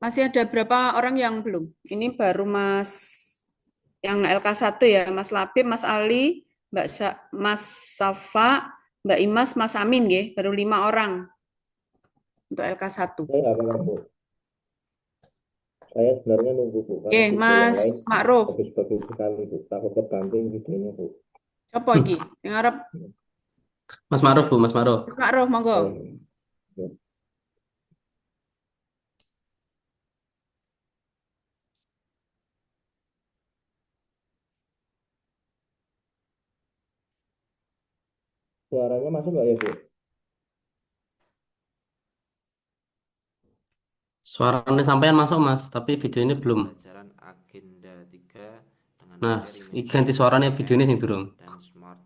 Masih ada berapa orang yang belum? Ini baru Mas yang LK1 ya, Mas Labib, Mas Ali, Mas Safa, Mbak Imas, Mas Amin ya, baru 5 orang untuk LK1. Saya sebenarnya nunggu Bu. Oke, Mas Ma'ruf. Bagus-bagus sekali Bu. Takut kebanting videonya Bu. Apa iki? Yang Arab? Mas Ma'ruf Bu, Mas Ma'ruf. Mas Ma'ruf, monggo. Suaranya masuk nggak ya Bu? Suaranya sampean masuk Mas, tapi videonya belum. Nah, ganti suaranya videonya sing durung.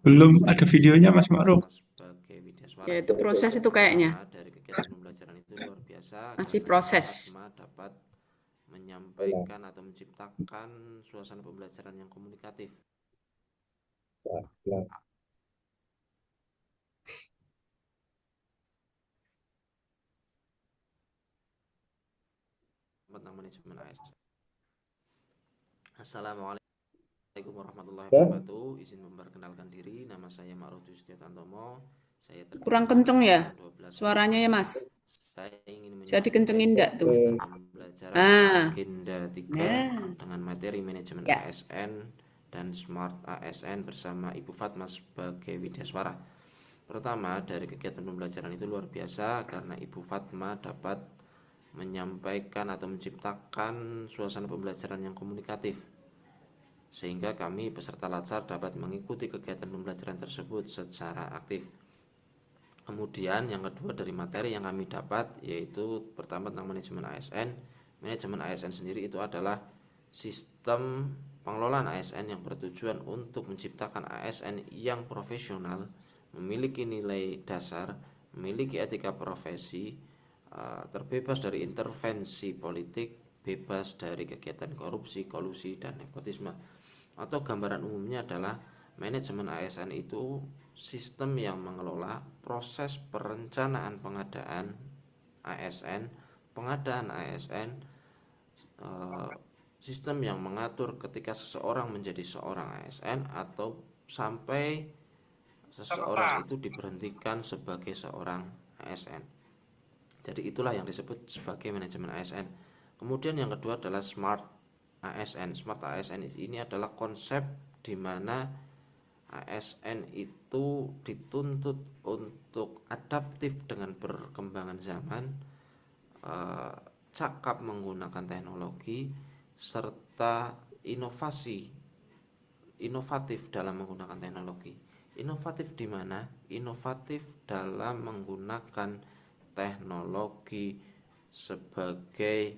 Belum ada videonya Mas Ma'ruf. Ya, itu proses itu kayaknya. Masih proses. Dapat menyampaikan atau menciptakan suasana pembelajaran yang komunikatif. Tentang manajemen ASN. Assalamualaikum warahmatullahi wabarakatuh. Izin memperkenalkan diri, nama saya Ma'ruf Tantomo. Saya kurang kenceng ya suaranya ya Mas. Saya ingin bisa dikencengin enggak tuh? Agenda 3 dengan materi manajemen ASN dan Smart ASN bersama Ibu Fatma sebagai widyaswara. Pertama, dari kegiatan pembelajaran itu luar biasa karena Ibu Fatma dapat menyampaikan atau menciptakan suasana pembelajaran yang komunikatif, sehingga kami peserta Latsar dapat mengikuti kegiatan pembelajaran tersebut secara aktif. Kemudian yang kedua dari materi yang kami dapat yaitu pertama tentang manajemen ASN. Manajemen ASN sendiri itu adalah sistem pengelolaan ASN yang bertujuan untuk menciptakan ASN yang profesional, memiliki nilai dasar, memiliki etika profesi, terbebas dari intervensi politik, bebas dari kegiatan korupsi, kolusi, dan nepotisme. Atau gambaran umumnya adalah Manajemen ASN itu sistem yang mengelola proses perencanaan pengadaan ASN, sistem yang mengatur ketika seseorang menjadi seorang ASN atau sampai seseorang itu diberhentikan sebagai seorang ASN. Jadi itulah yang disebut sebagai manajemen ASN. Kemudian yang kedua adalah smart ASN. Smart ASN ini adalah konsep di mana ASN itu dituntut untuk adaptif dengan perkembangan zaman, cakap menggunakan teknologi, serta inovatif dalam menggunakan teknologi. Inovatif di mana? Inovatif dalam menggunakan teknologi sebagai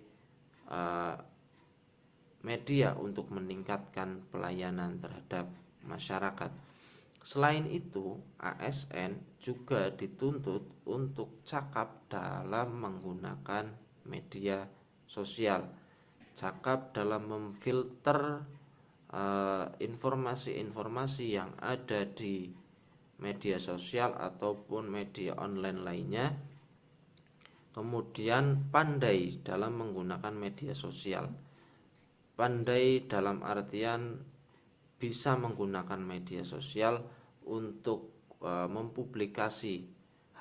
media untuk meningkatkan pelayanan terhadap masyarakat. Selain itu, ASN juga dituntut untuk cakap dalam menggunakan media sosial, cakap dalam memfilter informasi-informasi yang ada di media sosial ataupun media online lainnya. Kemudian pandai dalam menggunakan media sosial. Pandai dalam artian bisa menggunakan media sosial untuk mempublikasi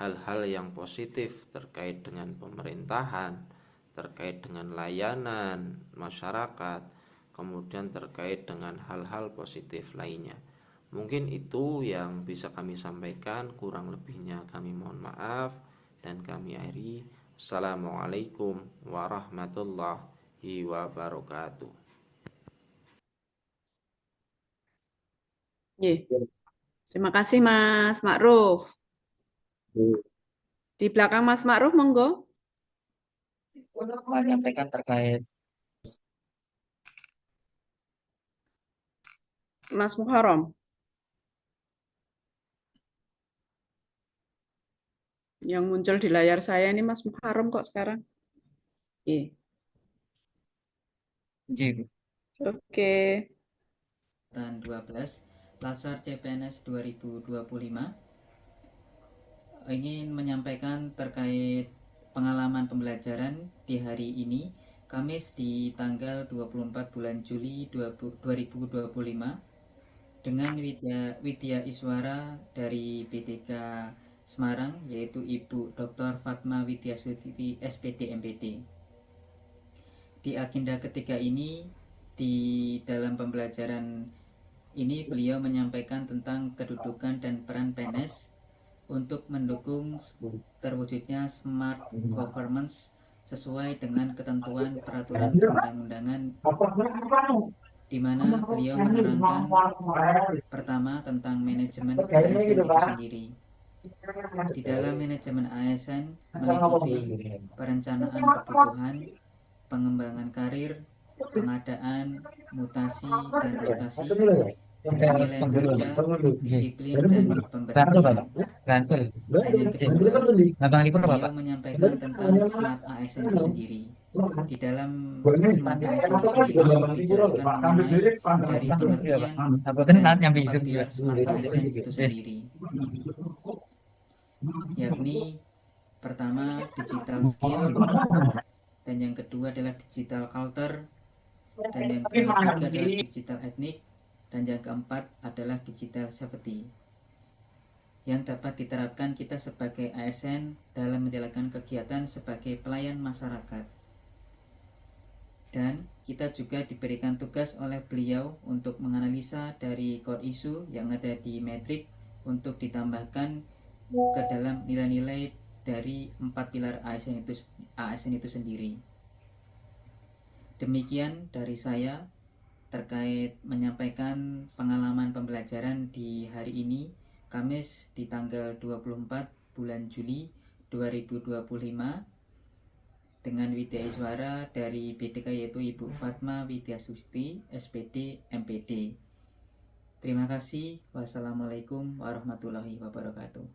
hal-hal yang positif terkait dengan pemerintahan, terkait dengan layanan masyarakat, kemudian terkait dengan hal-hal positif lainnya. Mungkin itu yang bisa kami sampaikan, kurang lebihnya kami mohon maaf dan kami akhiri. Assalamualaikum warahmatullahi wabarakatuh. Terima kasih Mas Ma'ruf. Di belakang Mas Ma'ruf, monggo. Menyampaikan terkait Mas Muharram. Yang muncul di layar saya ini Mas Muharram kok sekarang. Oke. Tahun 12 Latsar CPNS 2025 ingin menyampaikan terkait pengalaman pembelajaran di hari ini, Kamis di tanggal 24 bulan Juli 2025 dengan Widya Iswara dari PDK Semarang, yaitu Ibu Dr. Fatma Widyasuti SPD MPD. Di agenda ketiga ini, di dalam pembelajaran ini beliau menyampaikan tentang kedudukan dan peran PNS untuk mendukung terwujudnya smart governance sesuai dengan ketentuan peraturan perundang-undangan, di mana beliau menerangkan pertama tentang manajemen ASN itu sendiri. Di dalam manajemen ASN meliputi perencanaan kebutuhan, pengembangan karir, pengadaan, mutasi dan rotasi, penilaian kerja, disiplin dan pemberhentian. Dan yang kedua, beliau menyampaikan tentang smart ASN itu sendiri. Di dalam smart ASN itu sendiri dijelaskan mengenai dari pengertian dan 4 pilar smart ASN itu sendiri, yakni pertama digital skill, dan yang kedua adalah digital culture, dan yang ketiga adalah digital ethnic, dan yang keempat adalah digital safety, yang dapat diterapkan kita sebagai ASN dalam menjalankan kegiatan sebagai pelayan masyarakat. Dan kita juga diberikan tugas oleh beliau untuk menganalisa dari core issue yang ada di metrik untuk ditambahkan ke dalam nilai-nilai dari 4 pilar ASN itu sendiri. Demikian dari saya terkait menyampaikan pengalaman pembelajaran di hari ini, Kamis di tanggal 24 bulan Juli 2025 dengan Widya Iswara dari BTK, yaitu Ibu Fatma Widyasuti SPD MPD. Terima kasih. Wassalamualaikum warahmatullahi wabarakatuh.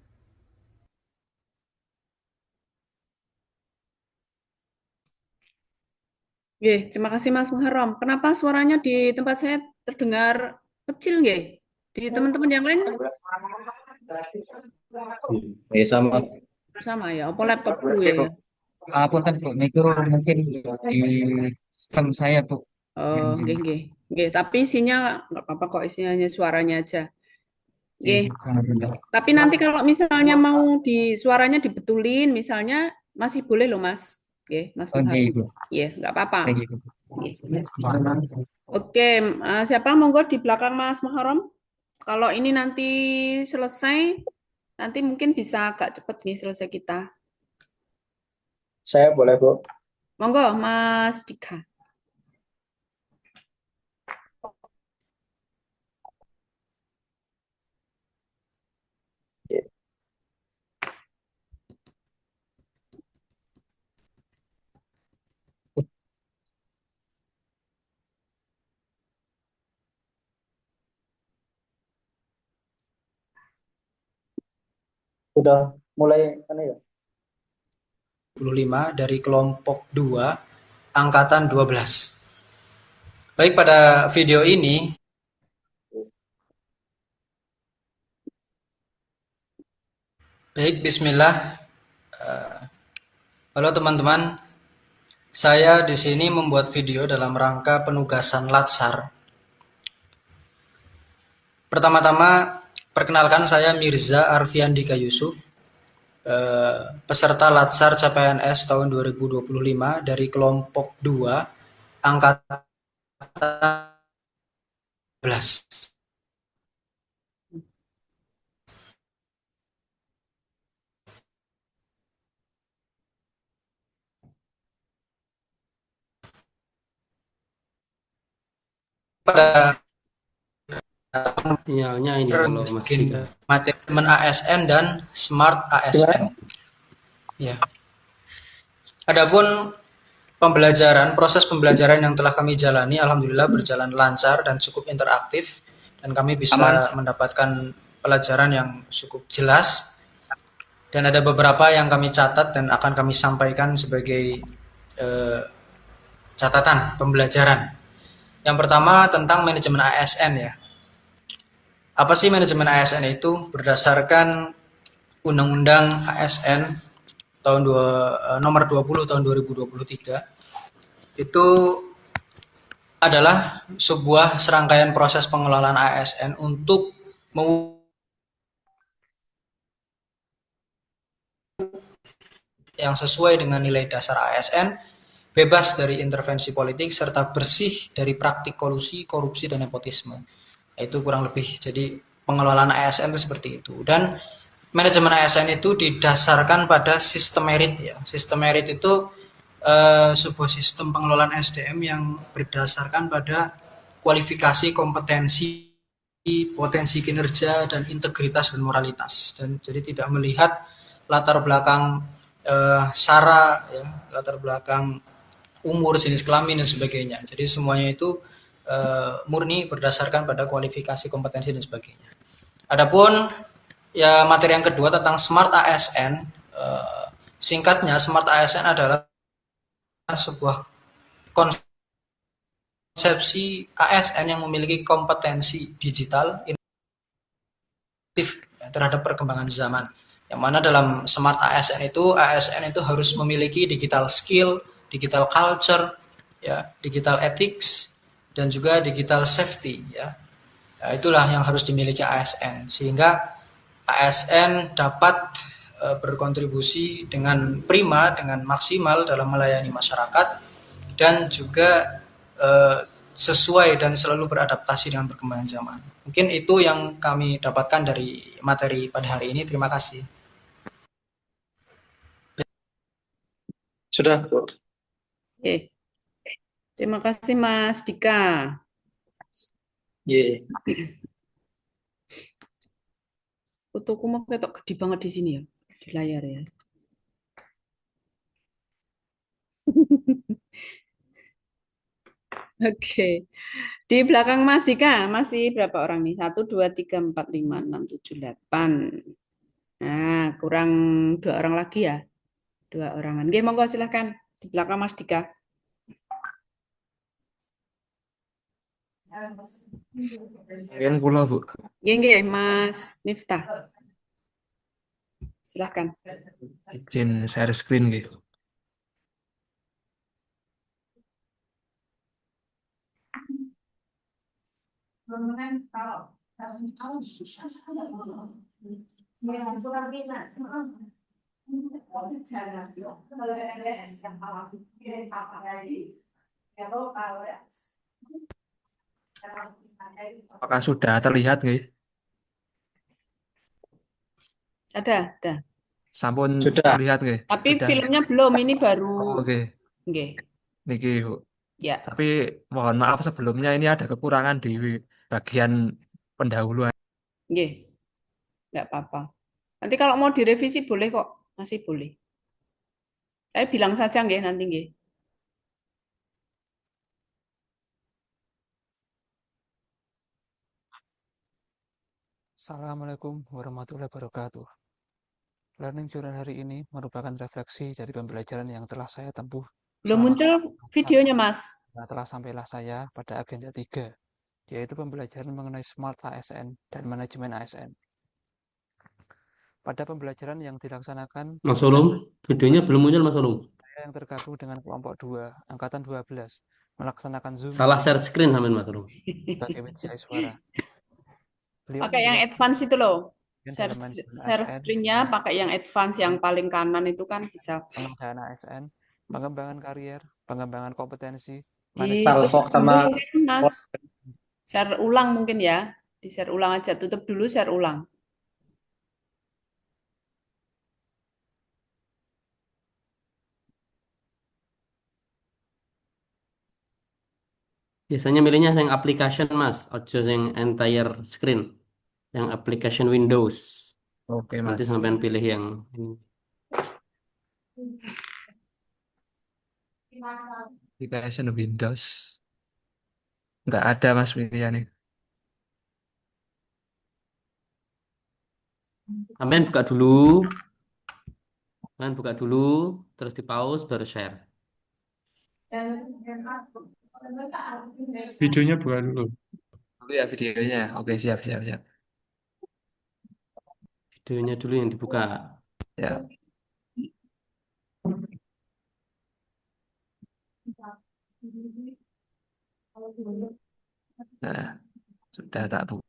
Terima kasih Mas Muharram. Kenapa suaranya di tempat saya terdengar kecil nggih? Di teman-teman yang lain Sama. ya, apa laptopku Oke, Bu. ya? Punten, Bu. Niku mungkin di sistem saya, Bu. Oh, Yang nggih. Tapi isinya nggak apa-apa kok, isinya hanya suaranya aja. Nggih. Tapi nanti kalau misalnya mau suaranya dibetulin, misalnya masih boleh loh, Mas. Nggih, Mas Oh, Muhar. Ibu. Iya, nggak apa-apa. Kayak gitu. Nggih. Oke, siapa monggo di belakang Mas Muharram? Kalau ini nanti selesai, nanti mungkin bisa agak cepat nih selesai kita. Saya boleh, Bu. Monggo, Mas Dika. Sudah mulai ya? 25 dari kelompok 2 angkatan 12. Baik, pada video ini baik, bismillah. Halo teman-teman, saya di sini membuat video dalam rangka penugasan Latsar. Pertama-tama, perkenalkan saya Mirza Arfiandika Yusuf, peserta Latsar CPNS tahun 2025 dari kelompok 2 angkatan 12. Pada Sinyalnya ini kalau Mas Dika. materi ASN dan Smart ASN. Ya. Adapun proses pembelajaran yang telah kami jalani, alhamdulillah berjalan lancar dan cukup interaktif, dan kami bisa mendapatkan pelajaran yang cukup jelas. Dan ada beberapa yang kami catat dan akan kami sampaikan sebagai catatan pembelajaran. Yang pertama tentang manajemen ASN ya. Apa sih manajemen ASN itu? Berdasarkan Undang-Undang ASN tahun nomor 20 tahun 2023, itu adalah sebuah serangkaian proses pengelolaan ASN untuk yang sesuai dengan nilai dasar ASN, bebas dari intervensi politik, serta bersih dari praktik kolusi, korupsi, dan nepotisme. Itu kurang lebih. Jadi pengelolaan ASN itu seperti itu. Dan manajemen ASN itu didasarkan pada sistem merit ya. Sistem merit itu sebuah sistem pengelolaan SDM yang berdasarkan pada kualifikasi, kompetensi, potensi kinerja, dan integritas dan moralitas. Dan jadi tidak melihat latar belakang sara, ya, latar belakang umur, jenis kelamin, dan sebagainya. Jadi semuanya itu murni berdasarkan pada kualifikasi, kompetensi, dan sebagainya. Adapun ya materi yang kedua tentang Smart ASN, singkatnya Smart ASN adalah sebuah konsepsi ASN yang memiliki kompetensi digital terhadap perkembangan zaman. Yang mana dalam Smart ASN itu harus memiliki digital skill, digital culture, ya, digital ethics, dan juga digital safety, ya. Itulah yang harus dimiliki ASN sehingga ASN dapat berkontribusi dengan prima, dengan maksimal dalam melayani masyarakat, dan juga sesuai dan selalu beradaptasi dengan perkembangan zaman. Mungkin itu yang kami dapatkan dari materi pada hari ini. Terima kasih. Sudah, Bu. Terima kasih Mas Dika. Fotoku mau ketok gede banget di sini ya, di layar ya. Oke. Di belakang Mas Dika masih berapa orang nih? 1, 2, 3, 4, 5, 6, 7, 8. Nah, kurang 2 orang lagi ya. 2 orangan. Oke, monggo silahkan di belakang Mas Dika. Mungkin kula, Bu. Nggih, Mas Miftah. Silahkan. Izin share screen gitu. Apakah sudah terlihat guys? Ada. Sampun Sudah. terlihat guys? Tapi Sudah. filmnya belum, ini Oh, baru. oke. Nggih. Niki, Bu. Ya. Tapi mohon maaf sebelumnya ini ada kekurangan di bagian pendahuluan. Nggih. Nggak apa-apa. Nanti kalau mau direvisi boleh kok, masih boleh. Saya bilang saja nggih nanti nggih. Assalamualaikum warahmatullahi wabarakatuh. Learning journal hari ini merupakan refleksi dari pembelajaran yang telah saya tempuh Belum selama muncul videonya, Mas. telah sampailah saya pada agenda 3, yaitu pembelajaran mengenai Smart ASN dan manajemen ASN. Pada pembelajaran yang dilaksanakan Mas Ulum, videonya belum muncul Mas Ulum. saya yang tergabung dengan kelompok 2, angkatan 12, melaksanakan Zoom Salah meeting share screen sampean Mas Ulum. sebagai media suara. Beliau Pakai yang menjelaskan advance itu loh. dalam manajemen Share ASN, screen-nya pakai yang advance yang paling kanan itu kan bisa. pengadaan ASN, pengembangan karier, pengembangan kompetensi, Di Salfok sama mungkin, Mas. Share ulang mungkin ya. Di share ulang aja. Tutup dulu, share ulang. Biasanya milihnya yang application Mas, ojo yang entire screen. Yang application Windows. Oke, Mas. Nanti sampean pilih yang ini. Application Windows. Nggak ada Mas pilihannya. Sampean buka dulu. Sampean buka dulu, terus di pause baru share. Videonya buka dulu. Dulu ya videonya. Oke, siap. Videonya dulu yang dibuka. Ya. Nah, sudah tak buka.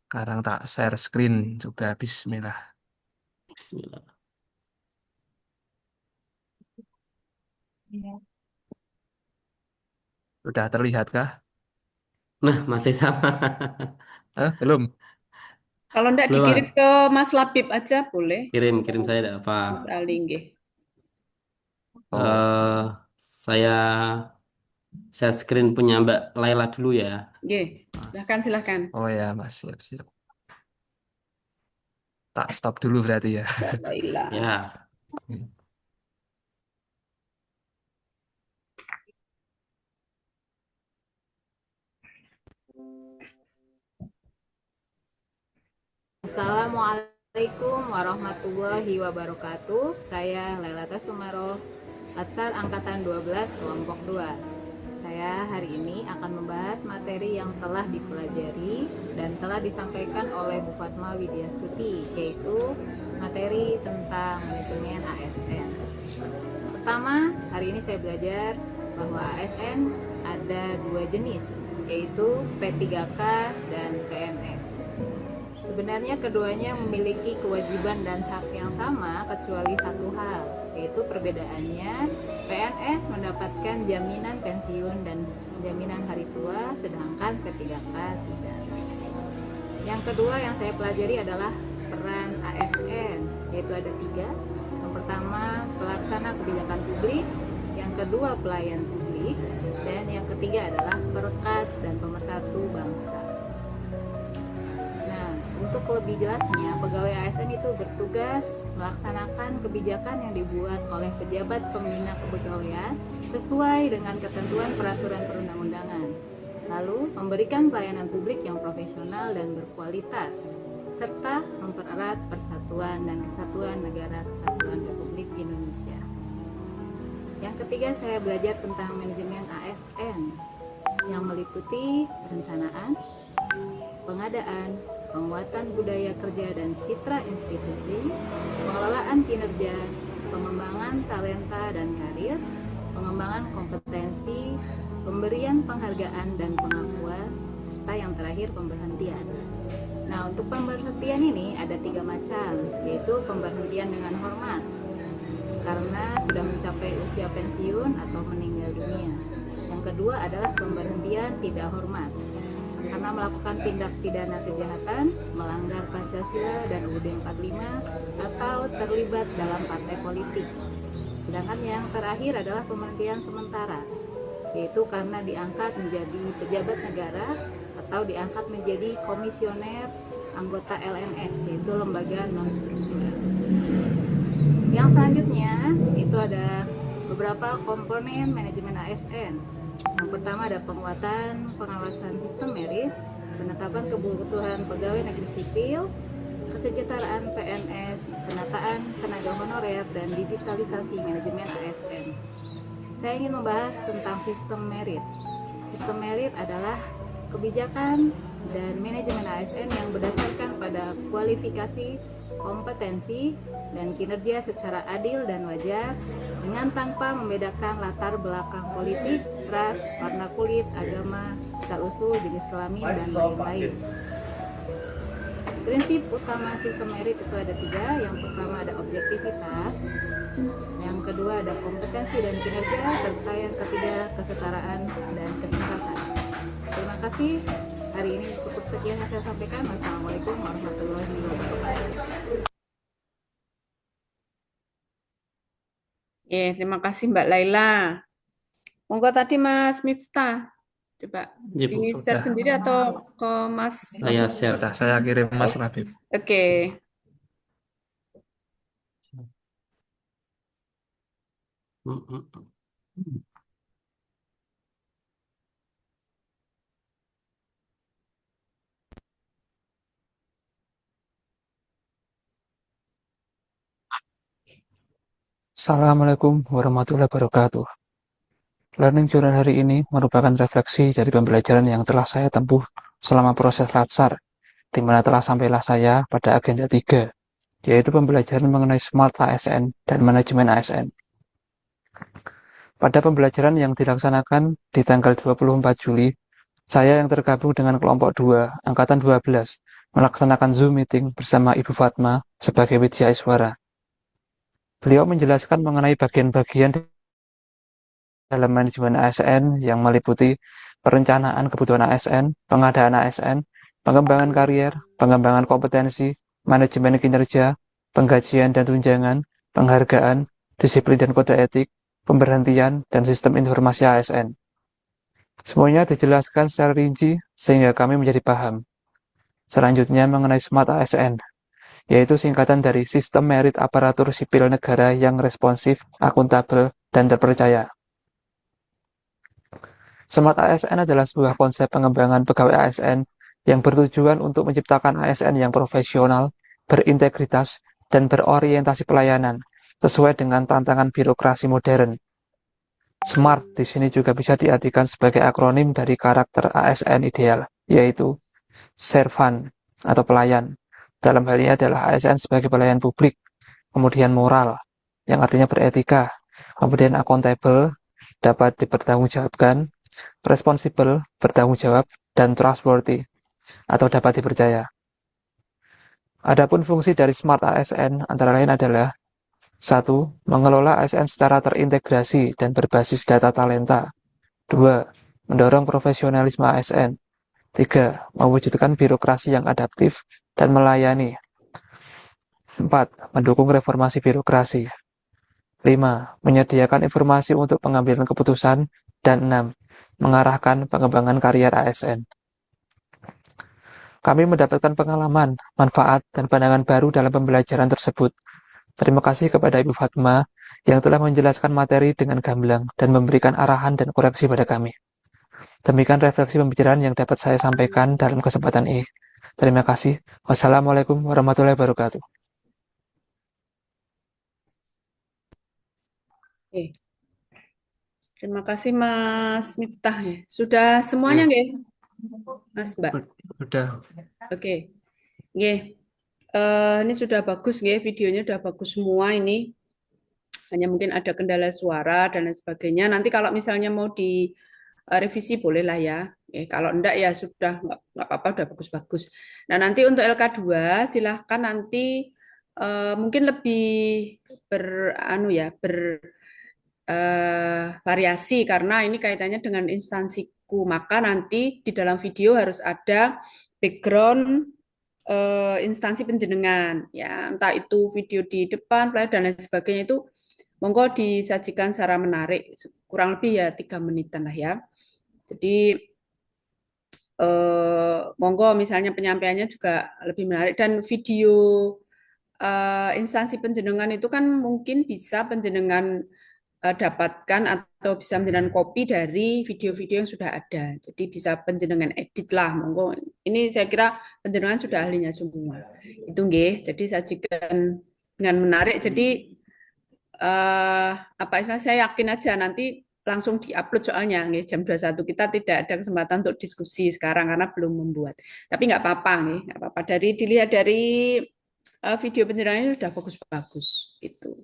Sekarang tak share screen juga. Bismillah. Bismillah. Sudah terlihatkah? Nah, masih sama. Belum. Kalau enggak Belum, dikirim Mas. ke Mas Labib aja boleh. Kirim saya ada apa? Mas Ali nggih. Saya share screen punya Mbak Laila dulu ya. Nggih. Silakan. Oh ya, Mas, siap. Tak stop dulu berarti ya. Mbak Laila. Ya. Assalamualaikum warahmatullahi wabarakatuh. Saya Laila Tasumaro, Latsar Angkatan 12 Kelompok 2. Saya hari ini akan membahas materi yang telah dipelajari dan telah disampaikan oleh Bu Fatma Widyastuti, yaitu materi tentang manajemen ASN. Pertama, hari ini saya belajar bahwa ASN ada 2 jenis, yaitu P3K dan PNS. Sebenarnya keduanya memiliki kewajiban dan hak yang sama kecuali satu hal, yaitu perbedaannya PNS mendapatkan jaminan pensiun dan jaminan hari tua, sedangkan P3K tidak. Yang kedua yang saya pelajari adalah peran ASN, yaitu ada 3. Yang pertama, pelaksana kebijakan publik, yang kedua pelayan publik, dan yang ketiga adalah perekat dan pemersatu bangsa. Untuk lebih jelasnya, pegawai ASN itu bertugas melaksanakan kebijakan yang dibuat oleh pejabat pembina kepegawaian sesuai dengan ketentuan peraturan perundang-undangan, lalu memberikan pelayanan publik yang profesional dan berkualitas, serta mempererat persatuan dan kesatuan negara kesatuan Republik Indonesia. Yang ketiga, saya belajar tentang manajemen ASN yang meliputi perencanaan, pengadaan, penguatan budaya kerja dan citra institusi, pengelolaan kinerja, pengembangan talenta dan karir, pengembangan kompetensi, pemberian penghargaan dan pengakuan, serta yang terakhir pemberhentian. Nah, untuk pemberhentian ini ada 3 macam, yaitu pemberhentian dengan hormat, karena sudah mencapai usia pensiun atau meninggal dunia. Yang kedua adalah pemberhentian tidak hormat, karena melakukan tindak pidana kejahatan, melanggar Pancasila dan UUD 45, atau terlibat dalam partai politik. Sedangkan yang terakhir adalah pemberhentian sementara, yaitu karena diangkat menjadi pejabat negara atau diangkat menjadi komisioner anggota LNS, yaitu lembaga non-struktural. Yang selanjutnya itu ada beberapa komponen manajemen ASN. Yang pertama ada penguatan pengawasan sistem merit, penetapan kebutuhan pegawai negeri sipil, kesejahteraan PNS, penataan tenaga honorer, dan digitalisasi manajemen ASN. Saya ingin membahas tentang sistem merit. Sistem merit adalah kebijakan dan manajemen ASN yang berdasarkan pada kualifikasi, kompetensi, dan kinerja secara adil dan wajar dengan tanpa membedakan latar belakang politik, ras, warna kulit, agama, asal-usul, jenis kelamin, dan lain-lain. Prinsip utama sistem merit itu ada 3. Yang pertama ada objektivitas, yang kedua ada kompetensi dan kinerja, serta yang ketiga kesetaraan dan kesempatan. Terima kasih. Hari ini cukup sekian yang saya sampaikan. Wassalamualaikum warahmatullahi wabarakatuh. Terima kasih Mbak Laila. Monggo tadi Mas Miftah, coba Ya, Bu, di-share sudah. sendiri atau ke Mas? Saya share. Sudah saya kirim Mas Labib. Oke. Assalamualaikum warahmatullahi wabarakatuh. Learning journal hari ini merupakan refleksi dari pembelajaran yang telah saya tempuh selama proses latsar, di mana telah sampailah saya pada agenda 3, yaitu pembelajaran mengenai Smart ASN dan manajemen ASN. Pada pembelajaran yang dilaksanakan di tanggal 24 Juli, saya yang tergabung dengan kelompok 2, Angkatan 12, melaksanakan Zoom meeting bersama Ibu Fatma sebagai Widya Iswara. Beliau menjelaskan mengenai bagian-bagian dalam manajemen ASN yang meliputi perencanaan kebutuhan ASN, pengadaan ASN, pengembangan karier, pengembangan kompetensi, manajemen kinerja, penggajian dan tunjangan, penghargaan, disiplin dan kode etik, pemberhentian, dan sistem informasi ASN. Semuanya dijelaskan secara rinci sehingga kami menjadi paham. Selanjutnya mengenai Smart ASN, yaitu singkatan dari Sistem Merit Aparatur Sipil Negara yang responsif, akuntabel, dan terpercaya. Smart ASN adalah sebuah konsep pengembangan pegawai ASN yang bertujuan untuk menciptakan ASN yang profesional, berintegritas, dan berorientasi pelayanan sesuai dengan tantangan birokrasi modern. SMART di sini juga bisa diartikan sebagai akronim dari karakter ASN ideal, yaitu servan atau pelayan. Dalam hal ini adalah ASN sebagai pelayan publik, kemudian moral, yang artinya beretika, kemudian accountable, dapat dipertanggungjawabkan, responsible, bertanggung jawab, dan trustworthy, atau dapat dipercaya. Adapun fungsi dari Smart ASN antara lain adalah 1. Mengelola ASN secara terintegrasi dan berbasis data talenta. 2. Mendorong profesionalisme ASN. 3. Mewujudkan birokrasi yang adaptif dan melayani. 4. Mendukung reformasi birokrasi. 5. Menyediakan informasi untuk pengambilan keputusan. Dan 6. Mengarahkan pengembangan karier ASN. Kami mendapatkan pengalaman, manfaat, dan pandangan baru dalam pembelajaran tersebut. Terima kasih kepada Ibu Fatma yang telah menjelaskan materi dengan gamblang dan memberikan arahan dan koreksi pada kami. Demikian refleksi pembicaraan yang dapat saya sampaikan dalam kesempatan ini. Terima kasih. Wassalamualaikum warahmatullahi wabarakatuh. Terima kasih Mas Miftah ya. Sudah semuanya Yes. nggih, Mas Mbak? Udah. Oke. Nggih. Ini sudah bagus nggih, videonya sudah bagus semua ini. Hanya mungkin ada kendala suara dan lain sebagainya. Nanti kalau misalnya mau direvisi boleh lah ya. Kalau enggak ya sudah nggak apa-apa, udah bagus-bagus. Nah nanti untuk LK2 silahkan nanti mungkin lebih variasi karena ini kaitannya dengan instansiku. Maka nanti di dalam video harus ada background instansi penjenengan, ya entah itu video di depan, flyer dan lain sebagainya itu monggo disajikan secara menarik, kurang lebih ya 3 menitan lah ya. Jadi monggo misalnya penyampaiannya juga lebih menarik dan video instansi penjenengan itu kan mungkin bisa penjenengan dapatkan atau bisa menjenengan copy dari video-video yang sudah ada. Jadi bisa penjenengan edit lah, monggo. Ini saya kira penjenengan sudah ahlinya semua. Itu nggih. Jadi sajikan dengan menarik. Jadi apa istilahnya saya yakin aja nanti langsung diupload soalnya nggih jam 21 kita tidak ada kesempatan untuk diskusi sekarang karena belum membuat. Tapi nggak apa-apa nggih, nggak apa-apa. Dilihat dari video penjelasannya sudah bagus-bagus gitu.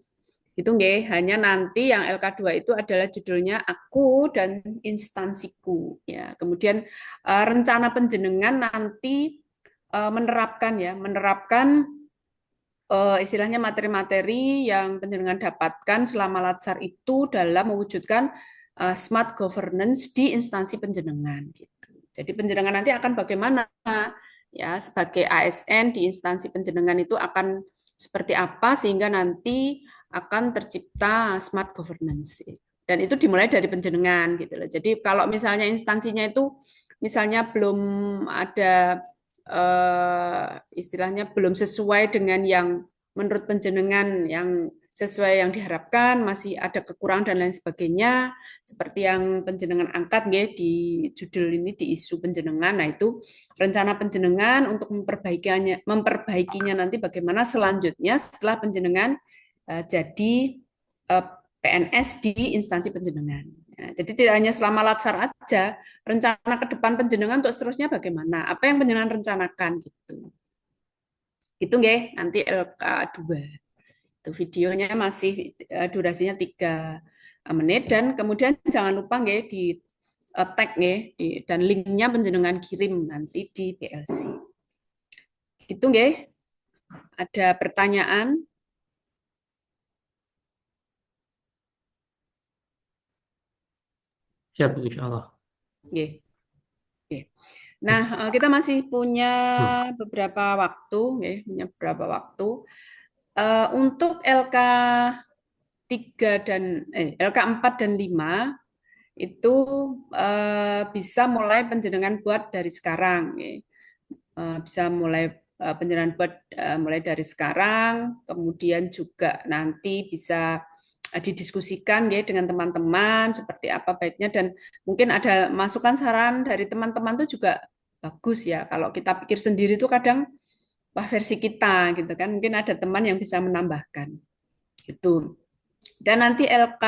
Itu nggih, hanya nanti yang LK2 itu adalah judulnya Aku dan Instansiku ya. Kemudian rencana penjenengan nanti menerapkan istilahnya materi-materi yang penjenengan dapatkan selama Latsar itu dalam mewujudkan smart governance di instansi penjenengan gitu. Jadi penjenengan nanti akan bagaimana ya sebagai ASN di instansi penjenengan itu akan seperti apa sehingga nanti akan tercipta smart governance. Dan itu dimulai dari penjenengan gitu loh. Jadi kalau misalnya instansinya itu misalnya belum ada istilahnya belum sesuai dengan yang menurut penjenengan yang sesuai yang diharapkan, masih ada kekurangan dan lain sebagainya, seperti yang penjenengan angkat nggih di judul ini di isu penjenengan. Nah, itu rencana penjenengan untuk memperbaikinya nanti bagaimana selanjutnya setelah penjenengan jadi PNS di instansi penjenengan. Ya, jadi tidak hanya selama Latsar aja, rencana ke depan penjenengan untuk seterusnya bagaimana? Apa yang penjenengan rencanakan gitu. Itu nggih, nanti LK2. Itu videonya masih durasinya 3 menit dan kemudian jangan lupa nggih di tag nggih dan linknya penjenengan kirim nanti di PLC. Gitu nggih. Ada pertanyaan? Siap, insya Allah. Oke. Nah, kita masih punya beberapa waktu, untuk LK4 dan 5 itu bisa mulai penjenengan buat dari sekarang, bisa mulai penjenengan buat mulai dari sekarang, kemudian juga nanti bisa didiskusikan ya dengan teman-teman seperti apa baiknya dan mungkin ada masukan saran dari teman-teman itu juga bagus ya. Kalau kita pikir sendiri itu kadang wah versi kita gitu kan. Mungkin ada teman yang bisa menambahkan. Gitu. Dan nanti LK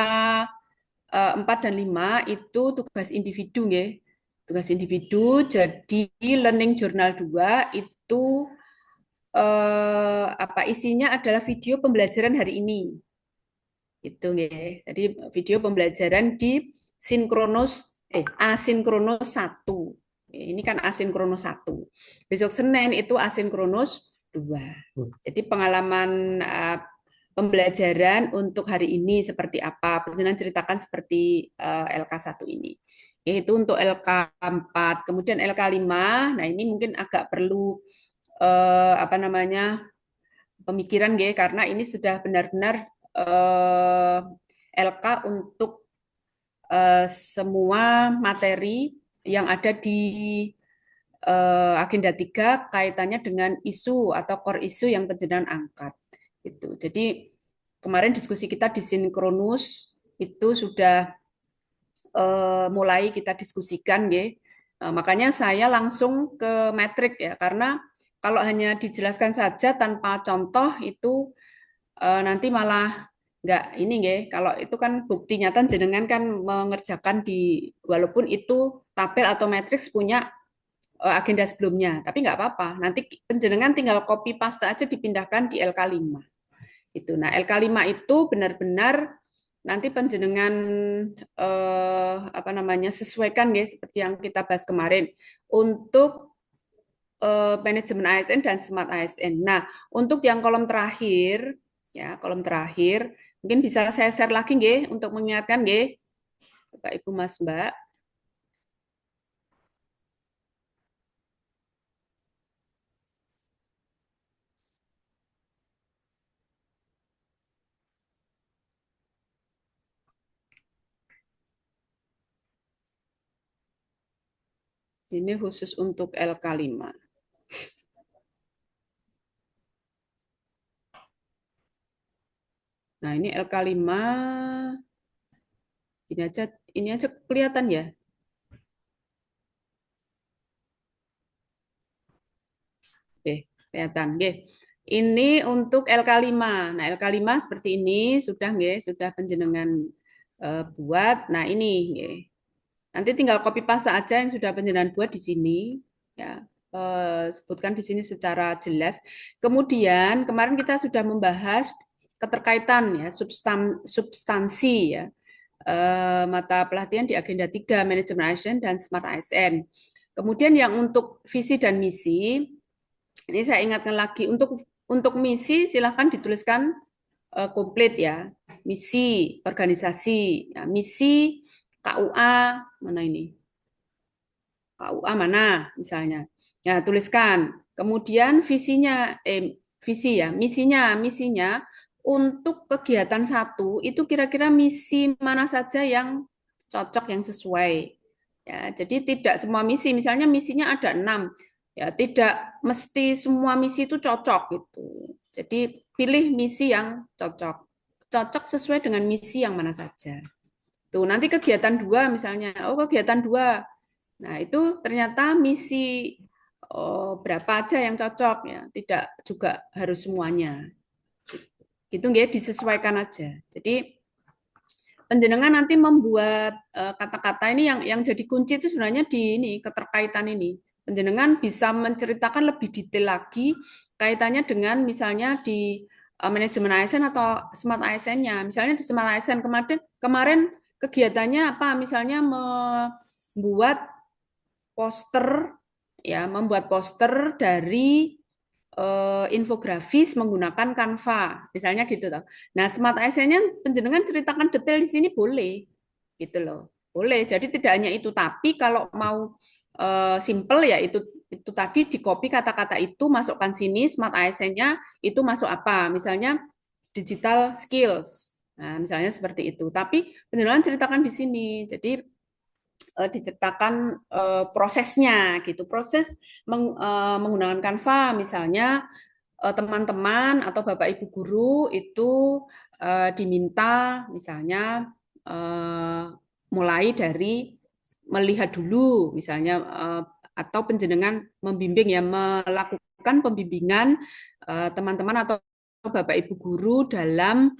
4 dan 5 itu tugas individu ya. Tugas individu jadi learning journal 2 itu isinya adalah video pembelajaran hari ini. Itu nggih. Jadi video pembelajaran di asinkronus 1. Ini kan asinkronus 1. Besok Senin itu asinkronus 2. Jadi pengalaman pembelajaran untuk hari ini seperti apa? Penjenengan ceritakan seperti LK1 ini. Itu untuk LK4. Kemudian LK5, nah ini mungkin agak perlu pemikiran nggih karena ini sudah benar-benar LK untuk semua materi yang ada di agenda 3 kaitannya dengan isu atau core isu yang penjenengan angkat. Gitu. Jadi kemarin diskusi kita di sinkronus itu sudah mulai kita diskusikan, nggih. Makanya saya langsung ke metrik ya karena kalau hanya dijelaskan saja tanpa contoh itu nanti malah Enggak, ini nggih, kalau itu kan bukti nyata jenengan kan mengerjakan di walaupun itu tabel atau matriks punya agenda sebelumnya, tapi nggak apa-apa. Nanti penjenengan tinggal copy paste aja dipindahkan di LK5. Itu. Nah, LK5 itu benar-benar nanti penjenengan apa namanya sesuaikan ya seperti yang kita bahas kemarin untuk manajemen ASN dan smart ASN. Nah, untuk yang kolom terakhir ya, kolom terakhir mungkin bisa saya share lagi nggih untuk mengingatkan nggih Bapak Ibu Mas Mbak. Ini khusus untuk LK5. Nah, ini LK5 ini aja kelihatan ya. Oke, kelihatan nggih. Ini untuk LK5. Nah, LK5 seperti ini sudah nggih, sudah penjenengan buat. Nah, ini nggih. Nanti tinggal copy paste aja yang sudah penjenengan buat di sini ya. Sebutkan di sini secara jelas. Kemudian kemarin kita sudah membahas keterkaitan ya, substansi ya. Mata pelatihan di agenda 3 manajemen ASN dan smart ASN. Kemudian yang untuk visi dan misi, ini saya ingatkan lagi untuk misi silahkan dituliskan komplit ya. Misi organisasi, ya, misi KUA mana ini? KUA mana misalnya? Ya, tuliskan. Kemudian visinya visi ya, misinya untuk kegiatan 1 itu kira-kira misi mana saja yang cocok yang sesuai. Ya, jadi tidak semua misi, misalnya misinya ada 6. Ya, tidak mesti semua misi itu cocok gitu. Jadi pilih misi yang cocok. Cocok sesuai dengan misi yang mana saja. Tuh, nanti kegiatan 2 misalnya. Oh, kegiatan 2. Nah, itu ternyata misi berapa aja yang cocok ya. Tidak juga harus semuanya. Gitu nggih, disesuaikan aja. Jadi penjenengan nanti membuat kata-kata ini yang jadi kunci itu sebenarnya di ini keterkaitan ini. Penjenengan bisa menceritakan lebih detail lagi kaitannya dengan misalnya di manajemen ASN atau smart ASN-nya. Misalnya di smart ASN kemarin kegiatannya apa? Misalnya membuat poster ya, membuat poster dari infografis menggunakan Canva, misalnya gitu toh. Nah, smart ASN-nya penjenengan ceritakan detail di sini boleh, gitu loh, boleh. Jadi tidak hanya itu, tapi kalau mau simple ya itu tadi di copy kata-kata itu masukkan sini, smart ASN-nya itu masuk apa? Misalnya digital skills, nah, misalnya seperti itu. Tapi penjenengan ceritakan di sini, jadi diceritakan prosesnya gitu, proses menggunakan Canva misalnya teman-teman atau Bapak Ibu guru itu diminta misalnya mulai dari melihat dulu misalnya atau penjenengan membimbing ya, melakukan pembimbingan teman-teman atau Bapak Ibu guru dalam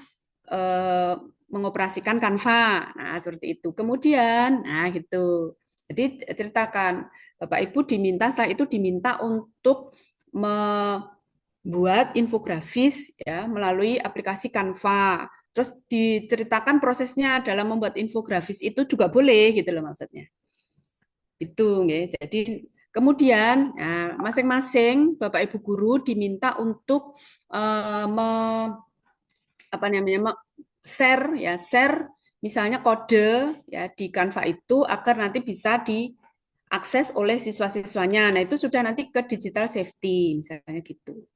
mengoperasikan Canva. Nah, seperti itu. Kemudian, nah gitu. Jadi ceritakan, Bapak Ibu setelah itu diminta untuk membuat infografis ya melalui aplikasi Canva. Terus diceritakan prosesnya dalam membuat infografis itu juga boleh gitu loh maksudnya. Itu nggih. Jadi kemudian masing-masing Bapak Ibu guru diminta untuk share misalnya kode ya di Canva itu agar nanti bisa diakses oleh siswa-siswanya. Nah, itu sudah nanti ke digital safety misalnya gitu.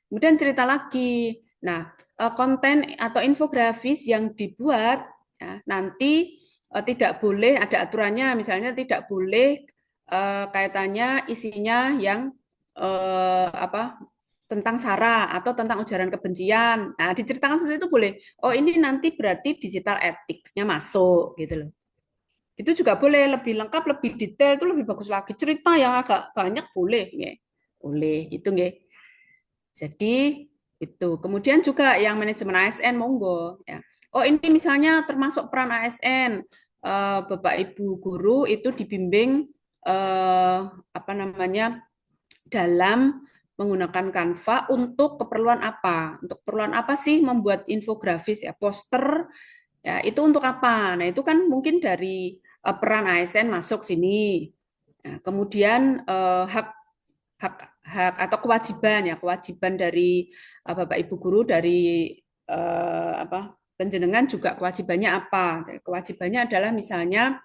Kemudian cerita lagi. Nah, konten atau infografis yang dibuat ya, nanti tidak boleh ada aturannya, misalnya tidak boleh kaitannya isinya yang tentang SARA atau tentang ujaran kebencian. Nah, diceritakan seperti itu boleh. Oh, ini nanti berarti digital ethics-nya masuk gitu loh. Itu juga boleh lebih lengkap, lebih detail, itu lebih bagus lagi. Cerita yang agak banyak boleh, ya. Boleh gitu nggih. Jadi Itu. Kemudian juga yang manajemen ASN monggo ya. Oh, ini misalnya termasuk peran ASN. Bapak Ibu guru itu dibimbing apa namanya dalam menggunakan Canva untuk keperluan apa? Untuk keperluan apa sih membuat infografis ya, poster ya, itu untuk apa? Nah, itu kan mungkin dari peran ASN masuk sini. Nah, kemudian hak atau kewajiban ya, kewajiban dari Bapak Ibu guru dari penjenengan juga kewajibannya apa? Kewajibannya adalah misalnya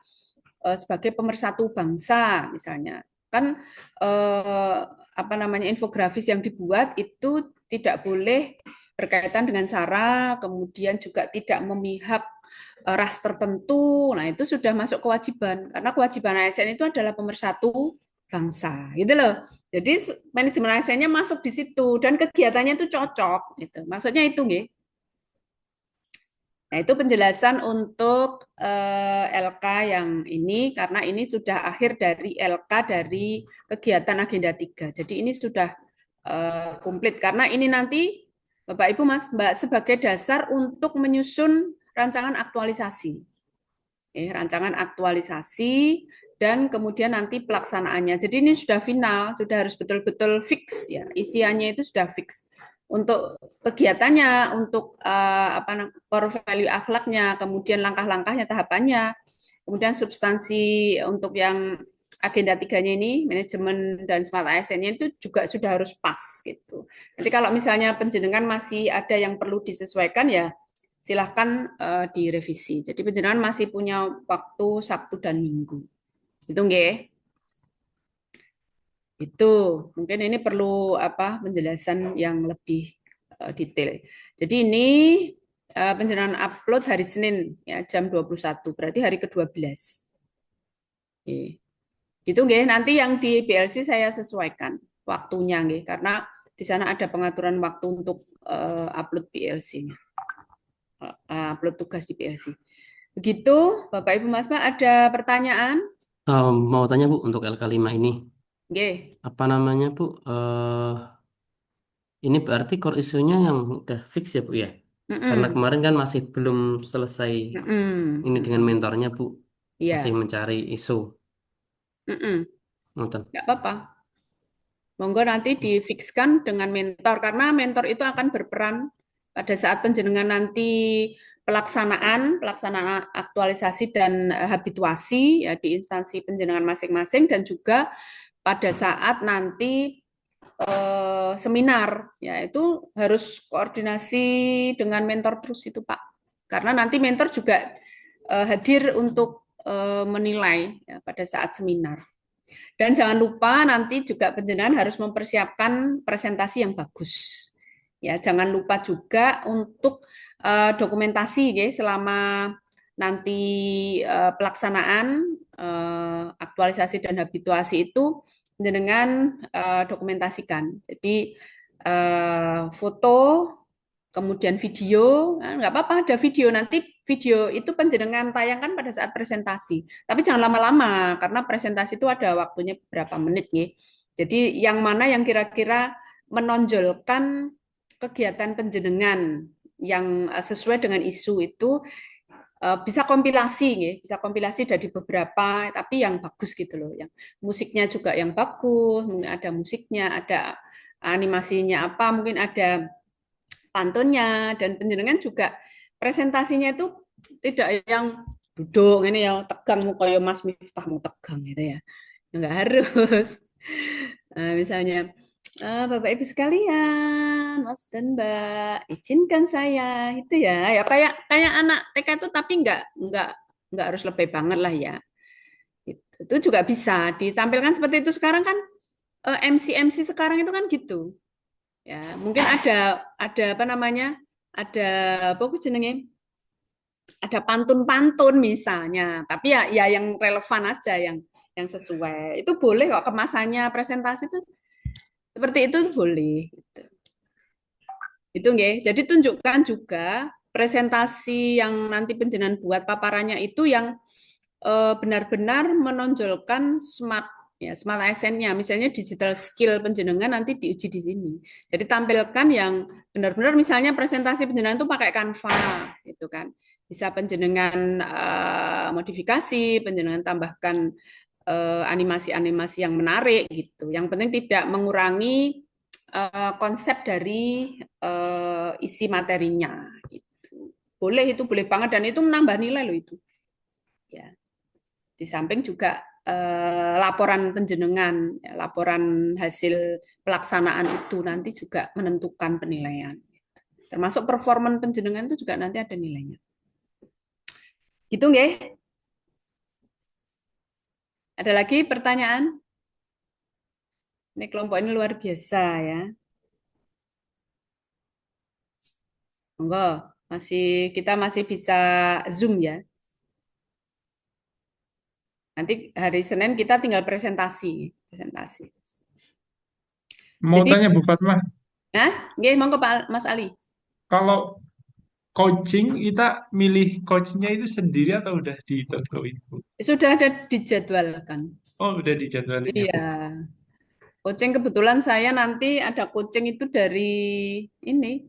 sebagai pemersatu bangsa misalnya. Kan apa namanya infografis yang dibuat itu tidak boleh berkaitan dengan SARA, kemudian juga tidak memihak ras tertentu. Nah, itu sudah masuk kewajiban karena kewajiban ASN itu adalah pemersatu bangsa, gitu loh. Jadi manajemen ASN-nya masuk di situ dan kegiatannya itu cocok, gitu. Maksudnya itu, nggih. Nah, itu penjelasan untuk LK yang ini karena ini sudah akhir dari LK dari kegiatan agenda 3. Jadi ini sudah komplit karena ini nanti Bapak Ibu Mas Mbak sebagai dasar untuk menyusun rancangan aktualisasi. Rancangan aktualisasi dan kemudian nanti pelaksanaannya. Jadi ini sudah final, sudah harus betul-betul fix ya. Isiannya itu sudah fix. Untuk kegiatannya, untuk core value akhlaknya, kemudian langkah-langkahnya, tahapannya, kemudian substansi untuk yang agenda 3-nya ini, manajemen dan smart ASN-nya itu juga sudah harus pas gitu. Nanti kalau misalnya penjenengan masih ada yang perlu disesuaikan ya silahkan direvisi. Jadi penjenengan masih punya waktu Sabtu dan Minggu. Itu nggih. Itu mungkin ini perlu penjelasan yang lebih detail. Jadi ini penjenengan upload hari Senin ya jam 21, berarti hari ke-12. Gitu nggih. Nanti yang di BLC saya sesuaikan waktunya nggih karena di sana ada pengaturan waktu untuk upload BLC-nya. Upload tugas di BLC. Begitu, Bapak Ibu Mas Mbak ada pertanyaan? Mau tanya Bu untuk LK5 ini. Nggih. Apa namanya Bu? Ini berarti core isunya yang udah fix ya Bu ya? Karena kemarin kan masih belum selesai ini dengan mentornya Bu. Masih mencari isu. Nggak apa-apa. Monggo nanti difikskan dengan mentor karena mentor itu akan berperan pada saat penjenengan nanti pelaksanaan aktualisasi dan habituasi ya di instansi penjenengan masing-masing dan juga pada saat nanti seminar ya itu harus koordinasi dengan mentor terus itu Pak karena nanti mentor juga hadir untuk menilai ya, pada saat seminar dan jangan lupa nanti juga penjenengan harus mempersiapkan presentasi yang bagus ya jangan lupa juga untuk dokumentasi ya selama nanti pelaksanaan aktualisasi dan habituasi itu dengan dokumentasikan. Jadi foto, kemudian video, nggak apa-apa ada video nanti video itu penjenengan tayangkan pada saat presentasi. Tapi jangan lama-lama karena presentasi itu ada waktunya berapa menit nih. Jadi yang mana yang kira-kira menonjolkan kegiatan penjenengan yang sesuai dengan isu itu bisa kompilasi ya, bisa kompilasi dari beberapa tapi yang bagus gitu loh, yang musiknya juga yang bagus, mungkin ada musiknya, ada animasinya apa, mungkin ada pantunnya dan penjenengan juga presentasinya itu tidak yang duduk ini ya tegang kayak Mas Miftah mau tegang gitu ya. Enggak harus. Misalnya Bapak Ibu sekalian, Mas dan Mbak, izinkan saya itu ya kayak anak TK itu tapi enggak harus lebih banget lah ya. Itu juga bisa ditampilkan seperti itu sekarang kan MC sekarang itu kan gitu. Ya, mungkin ada apa namanya? Ada apa jenenge? Ada pantun-pantun misalnya, tapi ya yang relevan aja yang sesuai. Itu boleh kok kemasannya presentasi itu seperti itu boleh gitu. Itu nggih. Jadi tunjukkan juga presentasi yang nanti penjenengan buat paparannya itu yang benar-benar menonjolkan smart ya Smart ASN-nya, misalnya digital skill penjenengan nanti diuji di sini. Jadi tampilkan yang benar-benar misalnya presentasi penjenengan itu pakai Canva gitu kan. Bisa penjenengan modifikasi, penjenengan tambahkan animasi-animasi yang menarik gitu. Yang penting tidak mengurangi konsep dari isi materinya gitu. Boleh, itu boleh banget, dan itu menambah nilai loh itu. Ya. Di samping juga laporan penjenengan, ya, laporan hasil pelaksanaan itu nanti juga menentukan penilaian. Termasuk performan penjenengan itu juga nanti ada nilainya. Gitu nggih? Ada lagi pertanyaan? Ini kelompok ini luar biasa ya. Monggo, kita masih bisa Zoom ya. Nanti hari Senin kita tinggal presentasi. Mau Jadi, tanya Bu Fatma, nggih, monggo Pak Mas Ali. kalau coaching kita milih coachnya itu sendiri atau udah ditentuin, Bu? Sudah ada dijadwalkan. Oh, udah dijadwalin ya, Bu. Iya. Coaching kebetulan saya nanti ada coaching itu dari ini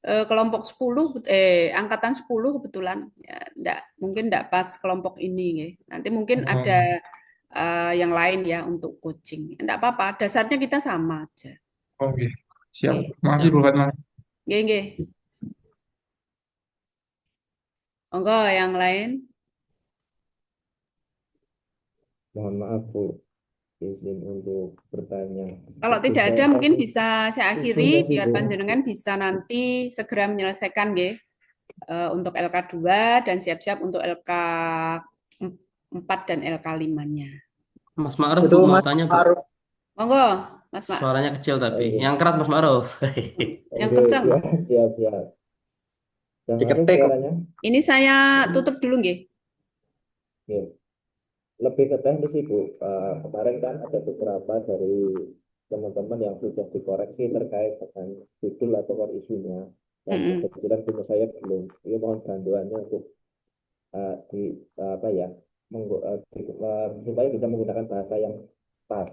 kelompok 10 angkatan 10 kebetulan. Ya, mungkin enggak pas kelompok ini ya. Nanti mungkin ada yang lain ya untuk coaching. Enggak apa-apa, dasarnya kita sama aja. Oke, siap. Makasih Bu Fatma. Nggih. Monggo yang lain. Mohon maaf Bu, izin untuk bertanya. Kalau tidak ada mungkin bisa saya akhiri biar panjenengan bisa nanti segera menyelesaikan nggih untuk LK2 dan siap-siap untuk LK 4 dan LK 5-nya. Mas Ma'ruf Itu mau Mas tanya Bu. Ma'ruf. Monggo, Mas Mak. Suaranya kecil tapi yang keras Mas Ma'ruf. Yang kencang. Siap. Yang Diketik. suaranya? Ini saya tutup dulu nggih. Oke. Lebih ke teknis sih Bu. Kemarin kan ada beberapa dari teman-teman yang sudah dikoreksi terkait dengan judul atau core isunya. Dan kebetulan punya saya belum. Ini mohon bantuannya untuk supaya bisa menggunakan bahasa yang pas.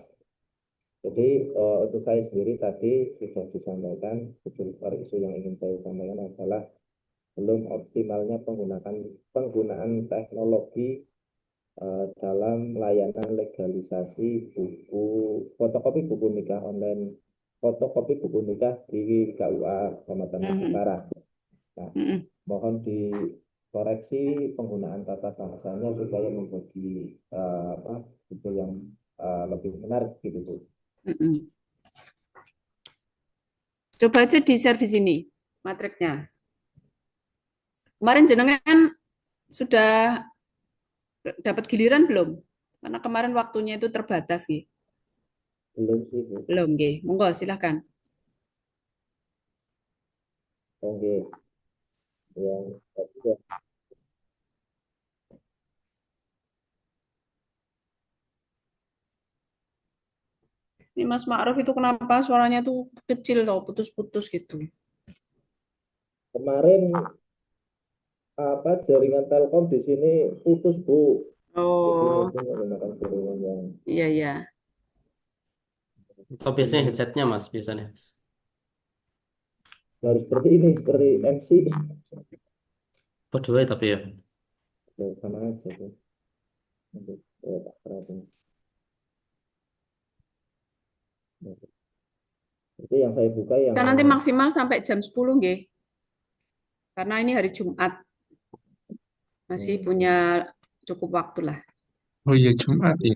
Jadi untuk saya sendiri tadi sudah disampaikan judul core isu yang ingin saya sampaikan adalah belum optimalnya penggunaan teknologi dalam layanan legalisasi fotokopi buku nikah online, fotokopi buku nikah di KUA Kecamatan Utara. Nah, mohon dikoreksi penggunaan tata bahasanya supaya menjadi itu yang lebih menarik gitu Bu. Coba aja di-share di sini matriknya. Kemarin jenengan sudah dapat giliran belum? Karena kemarin waktunya itu terbatas nggih. Belum sih Bu. Belum nggih. Monggo silahkan. Oke. Yang ketiga. Ini Mas Ma'ruf itu kenapa suaranya tuh kecil loh, putus-putus gitu. Kemarin jaringan Telkom di sini putus Bu. Oh. Jadi menggunakan jaringan yang. Iya. Atau biasanya headsetnya Mas biasanya. Harus seperti ini, seperti MC. Berdua tapi ya. Sama aja Bu. Untuk tak perhatian. Itu yang saya buka yang. Kita nanti maksimal sampai jam 10 nggih. Karena ini hari Jumat. Masih punya cukup waktu lah. Oh iya, Jumat ya.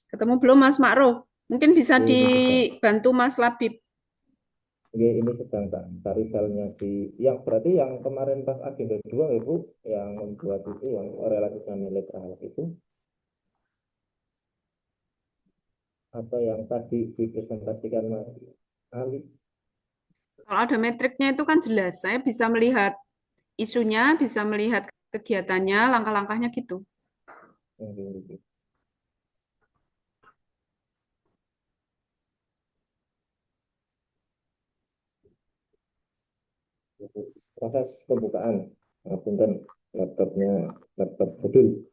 Ketemu belum Mas Ma'ruf? Mungkin bisa dibantu Mas Labib. Oke, ini sedang cari filenya yang berarti yang kemarin pas agenda 2 ya Bu, yang membuat itu yang relasi dengan nilai terhadap itu, atau yang tadi dipresentasikan Mas Ali. Kalau ada metriknya itu kan jelas. Saya bisa melihat isunya, bisa melihat kegiatannya, langkah-langkahnya gitu. proses pembukaan. Punten, laptop jadul.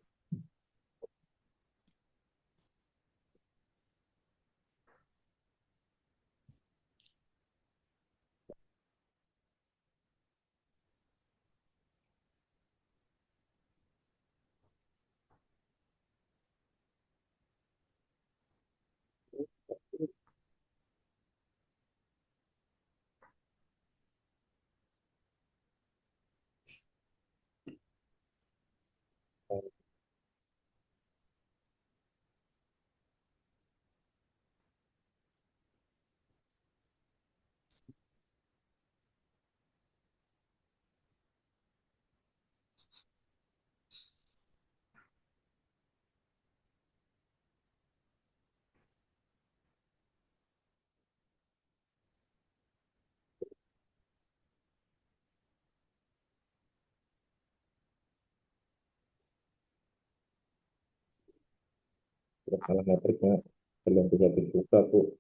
Kalau metriknya belum bisa dibuka, Bu.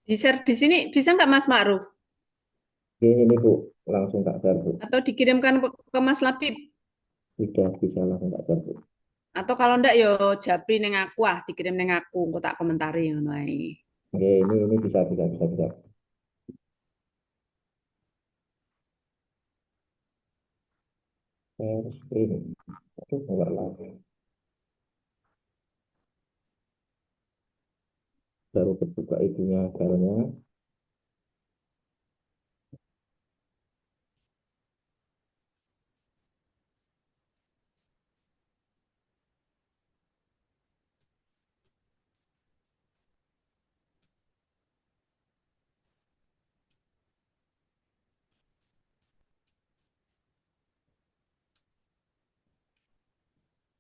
Di-share di sini bisa nggak Mas Ma'ruf? Ini Bu, langsung tak share, Bu. Atau dikirimkan ke Mas Labib? Sudah bisa langsung tak share, Bu. Atau kalau ndak yo japri neng aku dikirim neng aku, engko tak komentari ngono ae. Oke, ini bisa. Share screen. Aduh, nomor lagi. Baru terbuka itunya, filenya.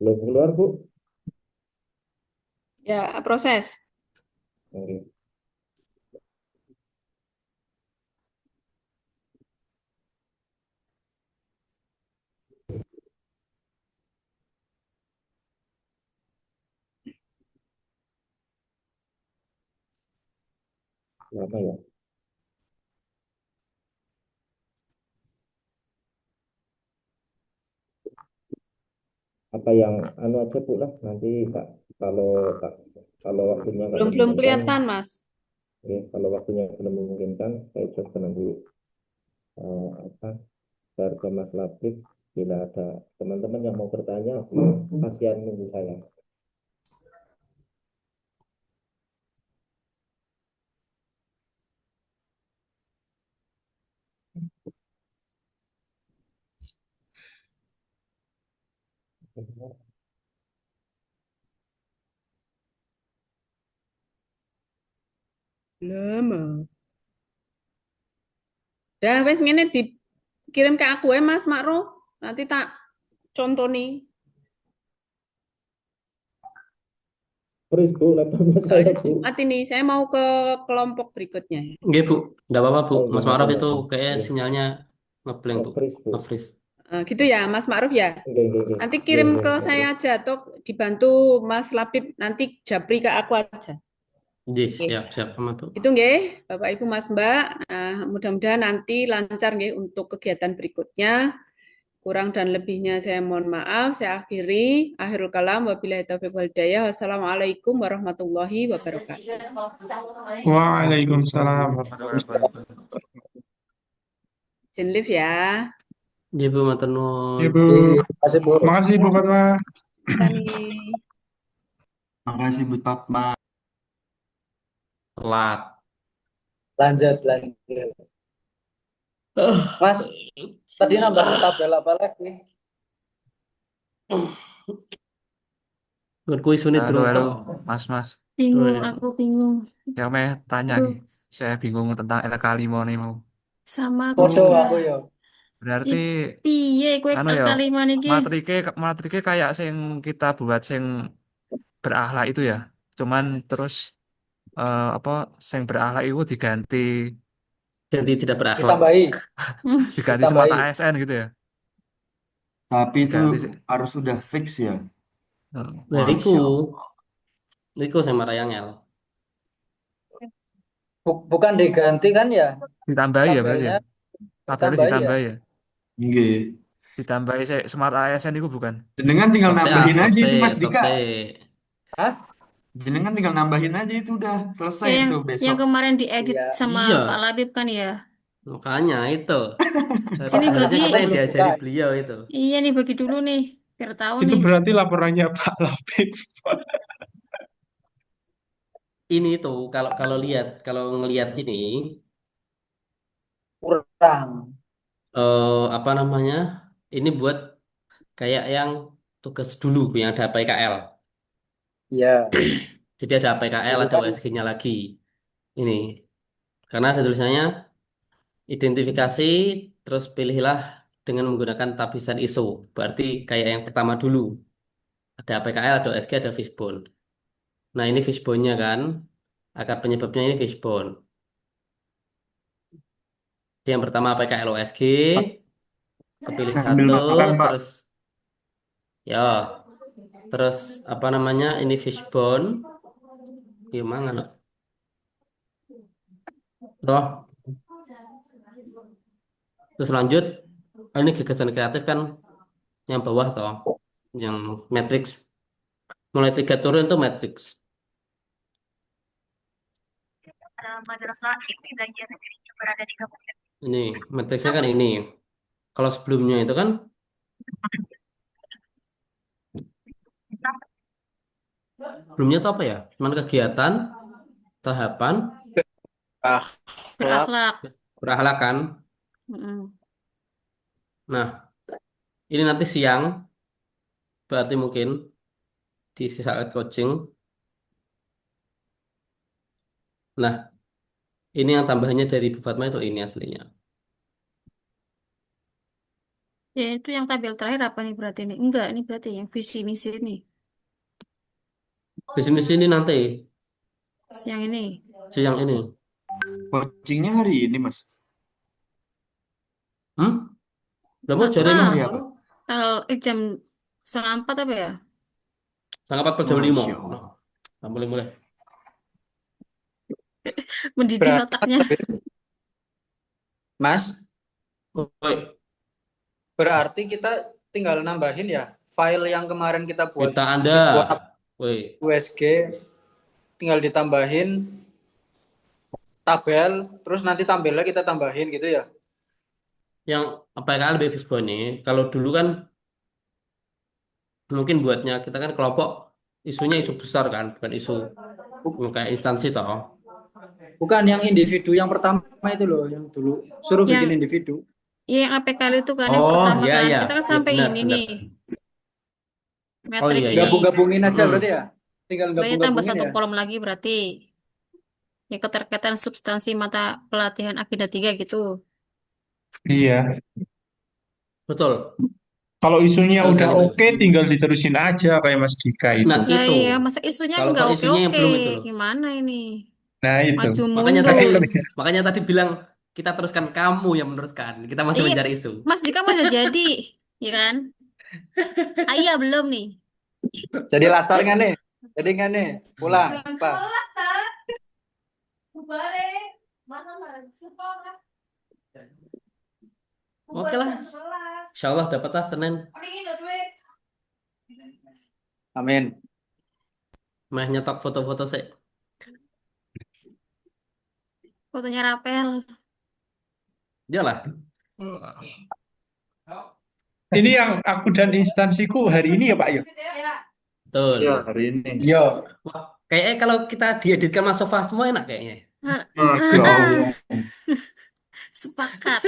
Belum keluar, Bu. Ya, proses. Oke. Lama ya? Apa yang anu aja, Bu lah, nanti tak kalau waktunya nggak Belum memungkinkan, kelihatan, Mas. kalau waktunya belum memungkinkan, saya coba nanti share ke Mas Latif. Bila ada teman-teman yang mau bertanya, kasihan nunggu saya. Lama. Dah wes ngene dikirim ke aku ya Mas Ma'ruf. Nanti tak contoni. Freeze, Bu, laptopnya saya, Soalnya Bu. Jumat ini saya mau ke kelompok berikutnya. Nggih, Bu. Enggak apa-apa, Bu. Oh, Mas maaf, Ma'ruf maaf. itu kayaknya Iya. sinyalnya ngeblank, Bu. Freeze, Bu. Nge-freeze. Gitu ya, Mas Ma'ruf ya. Nggih. Nanti kirim Nggih, ke nggih, saya aja atau dibantu Mas Labib, nanti japri ke aku aja. Nggih, Oke. siap, aman, Bu. Itu nggih, Bapak Ibu Mas Mbak. Nah, mudah-mudahan nanti lancar nggih untuk kegiatan berikutnya. Kurang dan lebihnya saya mohon maaf. Saya akhiri. Akhirul kalam. Wabillahi taufiq wal hidayah. Wassalamualaikum warahmatullahi wabarakatuh. Waalaikumsalam. Izin live ya. Nggih, Bu, matur nuwun. Iya, Bu. Makasih, Bu. Makasih, Bu Fatma. Tani. Makasih Bu Fatma. Telat. Lanjut. Mas, tadi nambahin tabel apa lagi? Kan kuis unit Halo, roto. Mas. Bingung, aku bingung. Yang mau tanya Aduh, nih, saya bingung tentang LK5 nih mau. sama aku Foto juga. aku ya. Berarti Piye kowe anu ya, L5 niki? matrike kayak sing kita buat sing berakhlak itu ya. Cuman terus apa sing berakhlak itu diganti Ganti tidak berakhlak. Ditambahi. diganti smart ASN gitu ya. Tapi itu Diganti sih. harus sudah fix ya. Nah, Masya iku. Allah. Iku sing marang angel. Bukan diganti kan ya? Ditambahi ya berarti ya. Tabelnya Tabelnya ditambahi ya? ditambahi ya. Nggih. Ditambahi Smart ASN itu bukan. Jenengan tinggal Stop nambahin aja itu Mas stop Dika. Hah? Jenengan tinggal nambahin aja itu udah selesai Ya, itu yang besok. kemarin diedit Iya. sama Iya, Pak Labib kan ya. makanya itu. Sini Harusnya bagi, kita yang belum diajari buka. beliau itu. iya nih bagi dulu nih, biar tahu Itu nih. berarti laporannya Pak Lapip. Ini tuh kalau kalau ngelihat ini Kurang. apa namanya? Ini buat kayak yang tugas dulu yang ada PKL. Iya. Jadi ada PKL, Itu ada kan USG-nya lagi. Ini karena ada tulisannya identifikasi, terus pilihlah dengan menggunakan tabisan ISO. Berarti kayak yang pertama dulu. Ada PKL, ada OSG, ada fishbone. Nah, ini fishbone-nya kan. Akar penyebabnya ini fishbone. Jadi yang pertama PKL OSG, kepilih Ambil satu, makan, Pak. terus ya, terus apa namanya? Ini fishbone. Gimana? No? Toh, terus lanjut. Ini gagasan kreatif kan yang bawah toh, yang matrix. Mulai 3 turun itu matrix. Madrasah Ibtidaiyah Negeri yang berada di Kabupaten. Ini matriksnya kan ini. Kalau sebelumnya itu kan sebelumnya itu apa ya? Cuman kegiatan, tahapan, Berakhlak. berakhlak kan. Mm-mm. Nah, ini nanti siang, berarti mungkin di saat coaching. Nah, ini yang tambahannya dari Bu Fatma itu ini aslinya. Ya itu yang tabel terakhir apa nih berarti nih? Enggak, ini berarti yang visi misi ini. Visi misi ini nanti Siang ini. siang ini. Coachingnya hari ini, Mas. Udah mau jari Mas? Hari apa? Jam 3:30 apa ya? Tanggal 4 per jam 5. Masya Allah. Nah, boleh. Mendidih otaknya. Mas, Woi, Berarti kita tinggal nambahin ya file yang kemarin kita buat kita Anda. fishbone Woi, USG, tinggal ditambahin tabel, terus nanti tabelnya kita tambahin gitu ya. yang PKL lebih fishbone nih. Kalau dulu kan mungkin buatnya kita kan kelompok isunya isu besar kan, bukan isu kayak instansi toh. Bukan yang individu yang pertama itu loh, yang dulu suruh bikin Yang individu. Iya, yang APK itu kan yang Oh, pertama iya, kan. iya. Kita kan Iya, sampai benar, ini benar. nih. Oh, Metrik iya, iya. ini. Gabung-gabungin aja Mm-mm. berarti ya. Tinggal Berarti tambah gabung-gabungin satu ya. kolom lagi berarti. Ya keterkaitan substansi mata pelatihan Agenda 3 gitu. Iya. Betul. Kalau isunya Betul udah sekali, Bu. oke, tinggal diterusin aja kayak Mas Dika itu. Nah, Lah itu. iya, masa isunya Kalau nggak kok isunya yang oke-oke. belum itu loh. Gimana ini? Nah, itu. Maju Makanya mundur. makanya tadi bilang kita teruskan, kamu yang meneruskan. Kita masih Iya, mencari isu. Mas Dika mah udah jadi, ya kan? Saya belum nih. Jadi lacar nggak nih? Jadi nggak nih? Pulang, Pak. Oke lah. Insya Allah dapatlah Senin. Amin. Meh nyetok foto-foto sih. Fotonya Rapel. Iyalah. Ini yang aku dan instansiku hari ini ya Pak ya? Betul. Ya, hari ini. Iya. Wah, kayaknya kalau kita dieditkan Mas Sofa semua enak kayaknya. Masya Allah. Sepakat.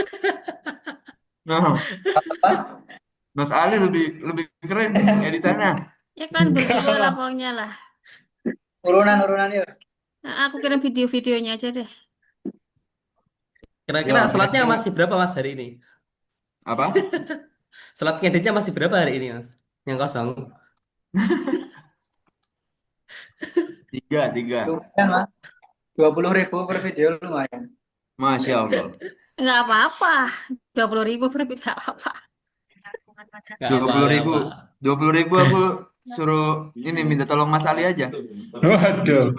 Nah, Mas Ali lebih keren editannya. Ya kan berdua lah pokoknya lah. Urunan ya. Nah, aku kirim video-videonya aja deh. Kira-kira Ya, slotnya berarti- masih berapa Mas hari ini? Apa? Slot ngeditnya masih berapa hari ini Mas? Yang kosong. Tiga. Lumayan lah. 20.000 per video lumayan. Masya Allah. Nggak apa-apa. 20.000 per video nggak apa-apa. Nggak 20.000. apa-apa. 20.000 aku suruh ini minta tolong Mas Ali aja. Waduh,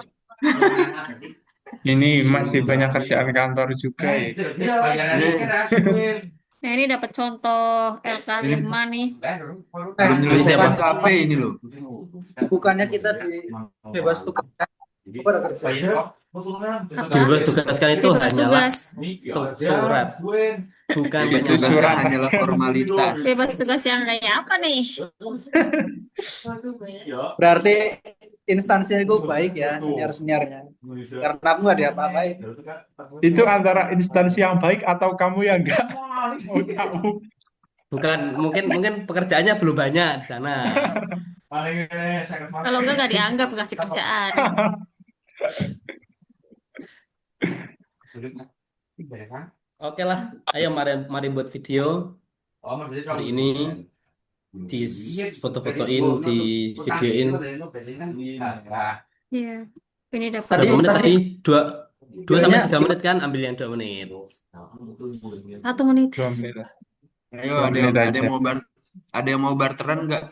ini masih banyak kerjaan kantor juga ya. Nah, ini dapat contoh Ini LK5 nih. belum Ini nyelesain siapa? SKP ini loh. Bukannya kita di bebas tugas pada kerja. Bebas tugaskan itu Bebas hanyalah tugas. surat, bukan Bebas Itu tugas surat kan hanyalah aja. formalitas. Bebas tugas yang kayak apa nih? Berarti instansinya itu baik ya, senior-seniornya. Karena aku nggak diapa-apain. Itu antara instansi yang baik atau kamu yang enggak mau tahu. bukan mungkin pekerjaannya belum banyak di sana. Kalau enggak dianggap kasih kerjaan. Oke lah, ayo mari buat video hari ini, di foto-fotoin, di videoin. Iya. Ini dapat Berapa menit tadi? Dua sampai Videonya 3 menit kan? Ambil yang 2 menit. 1 menit. 2 menit lah. Ayo 2 menit ada aja. yang mau barteran nggak?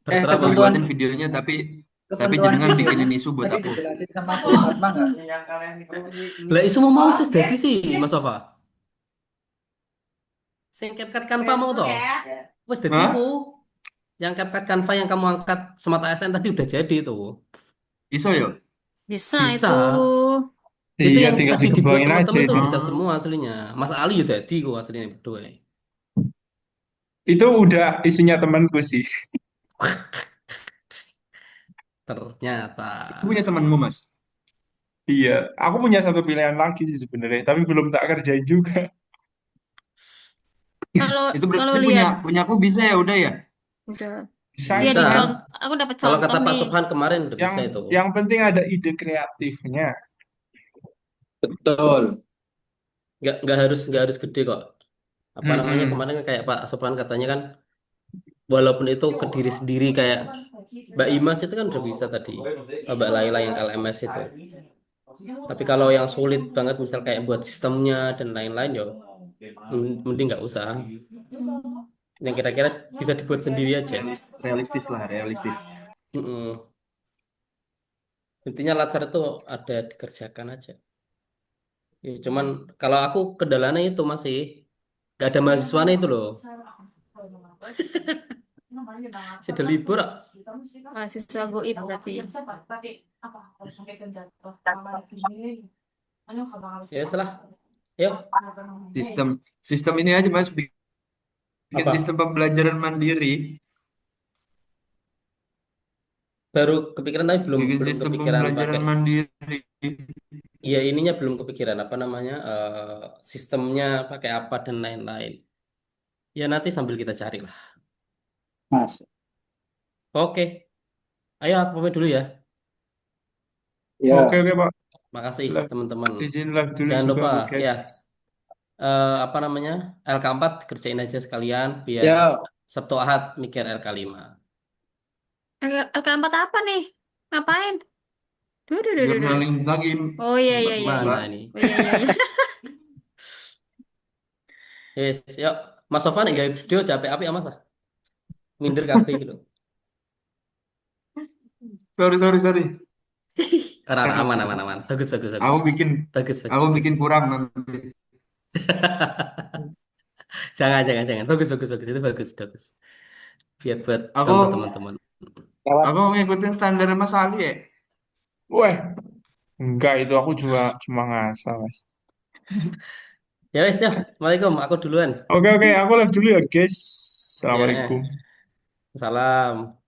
Berapa? Aku ketentuan buatin videonya tapi ketentuan jenengan itu bikinin isu buat tadi aku. dijelasin sama Bu Fatma nggak? Lah isu mau sis dadi sih, Mas Sofa. Sing CapCut Canva mau toh? Wes dadi Hah? ku. Yang CapCut Canva yang kamu angkat Smart ASN tadi udah jadi tuh. Iso yo. Bisa Bisa. itu. Itu Iya, yang tinggal tadi dibuat dikembangin aja teman-teman itu itu. bisa semua aslinya. Mas Ali ya jadi kok aslinya berdua. Itu udah isinya temanku sih. Ternyata. Aku punya temanmu Mas. Iya, aku punya satu pilihan lagi sih sebenarnya, tapi belum tak kerjain juga. Kalau Itu kalau berarti lihat punya aku bisa ya udah ya. udah Bisa dia itu, Bisa. Mas. aku dapat Kalau contoh kata Pak nih. Subhan kemarin udah Yang bisa itu. yang penting ada ide kreatifnya. Betul. Nggak harus gede kok. Apa namanya Mm-mm. kemarin kan kayak Pak Subhan katanya kan, walaupun itu ke diri sendiri kayak Mbak Imas itu kan udah bisa tadi. Mbak Laila yang LMS itu. Tapi kalau yang sulit banget misal kayak buat sistemnya dan lain-lain ya mending nggak usah. Yang kira-kira bisa dibuat sendiri aja. Realistis lah, realistis. Mm-mm. Intinya latsar itu ada dikerjakan aja. Ya, cuman kalau aku kendalanya itu masih gak ada mahasiswanya itu loh. Sudah libur. Mahasiswa goib berarti. Ya salah. Yuk. Sistem ini aja Mas, bikin Apa? sistem pembelajaran mandiri. Baru kepikiran tapi belum Bikin belum sistem kepikiran pembelajaran pakai. mandiri. Iya ininya belum kepikiran apa namanya sistemnya pakai apa dan lain-lain. Ya nanti sambil kita cari lah. Mas. Oke. Ayo aku pamit dulu ya. Ya. Oke, Pak. Makasih Live- teman-teman. Izin live dulu Jangan juga, lupa Bu, guys. ya apa namanya LK4 kerjain aja sekalian biar Ya. Sabtu Ahad mikir LK5. LK4 apa nih? Ngapain? Duh. Journaling lagi. Oh iya. Mana ini? Oh iya. Yes, yuk. Mas Sofan nggak video capek api Mas. Minder kabeh gitu. Sorry. Aman. Bagus. Aku bikin Bagus. kurang nanti. Jangan. Bagus. Itu bagus. Biar buat Aku contoh teman-teman. aku ngikutin standar Mas Ali ya. Weh, enggak itu aku juga cuma ngasal, Mas. Ya wes ya. Assalamualaikum. Aku duluan. Oke, aku live dulu ya, guys. Ya. Assalamualaikum. Salam.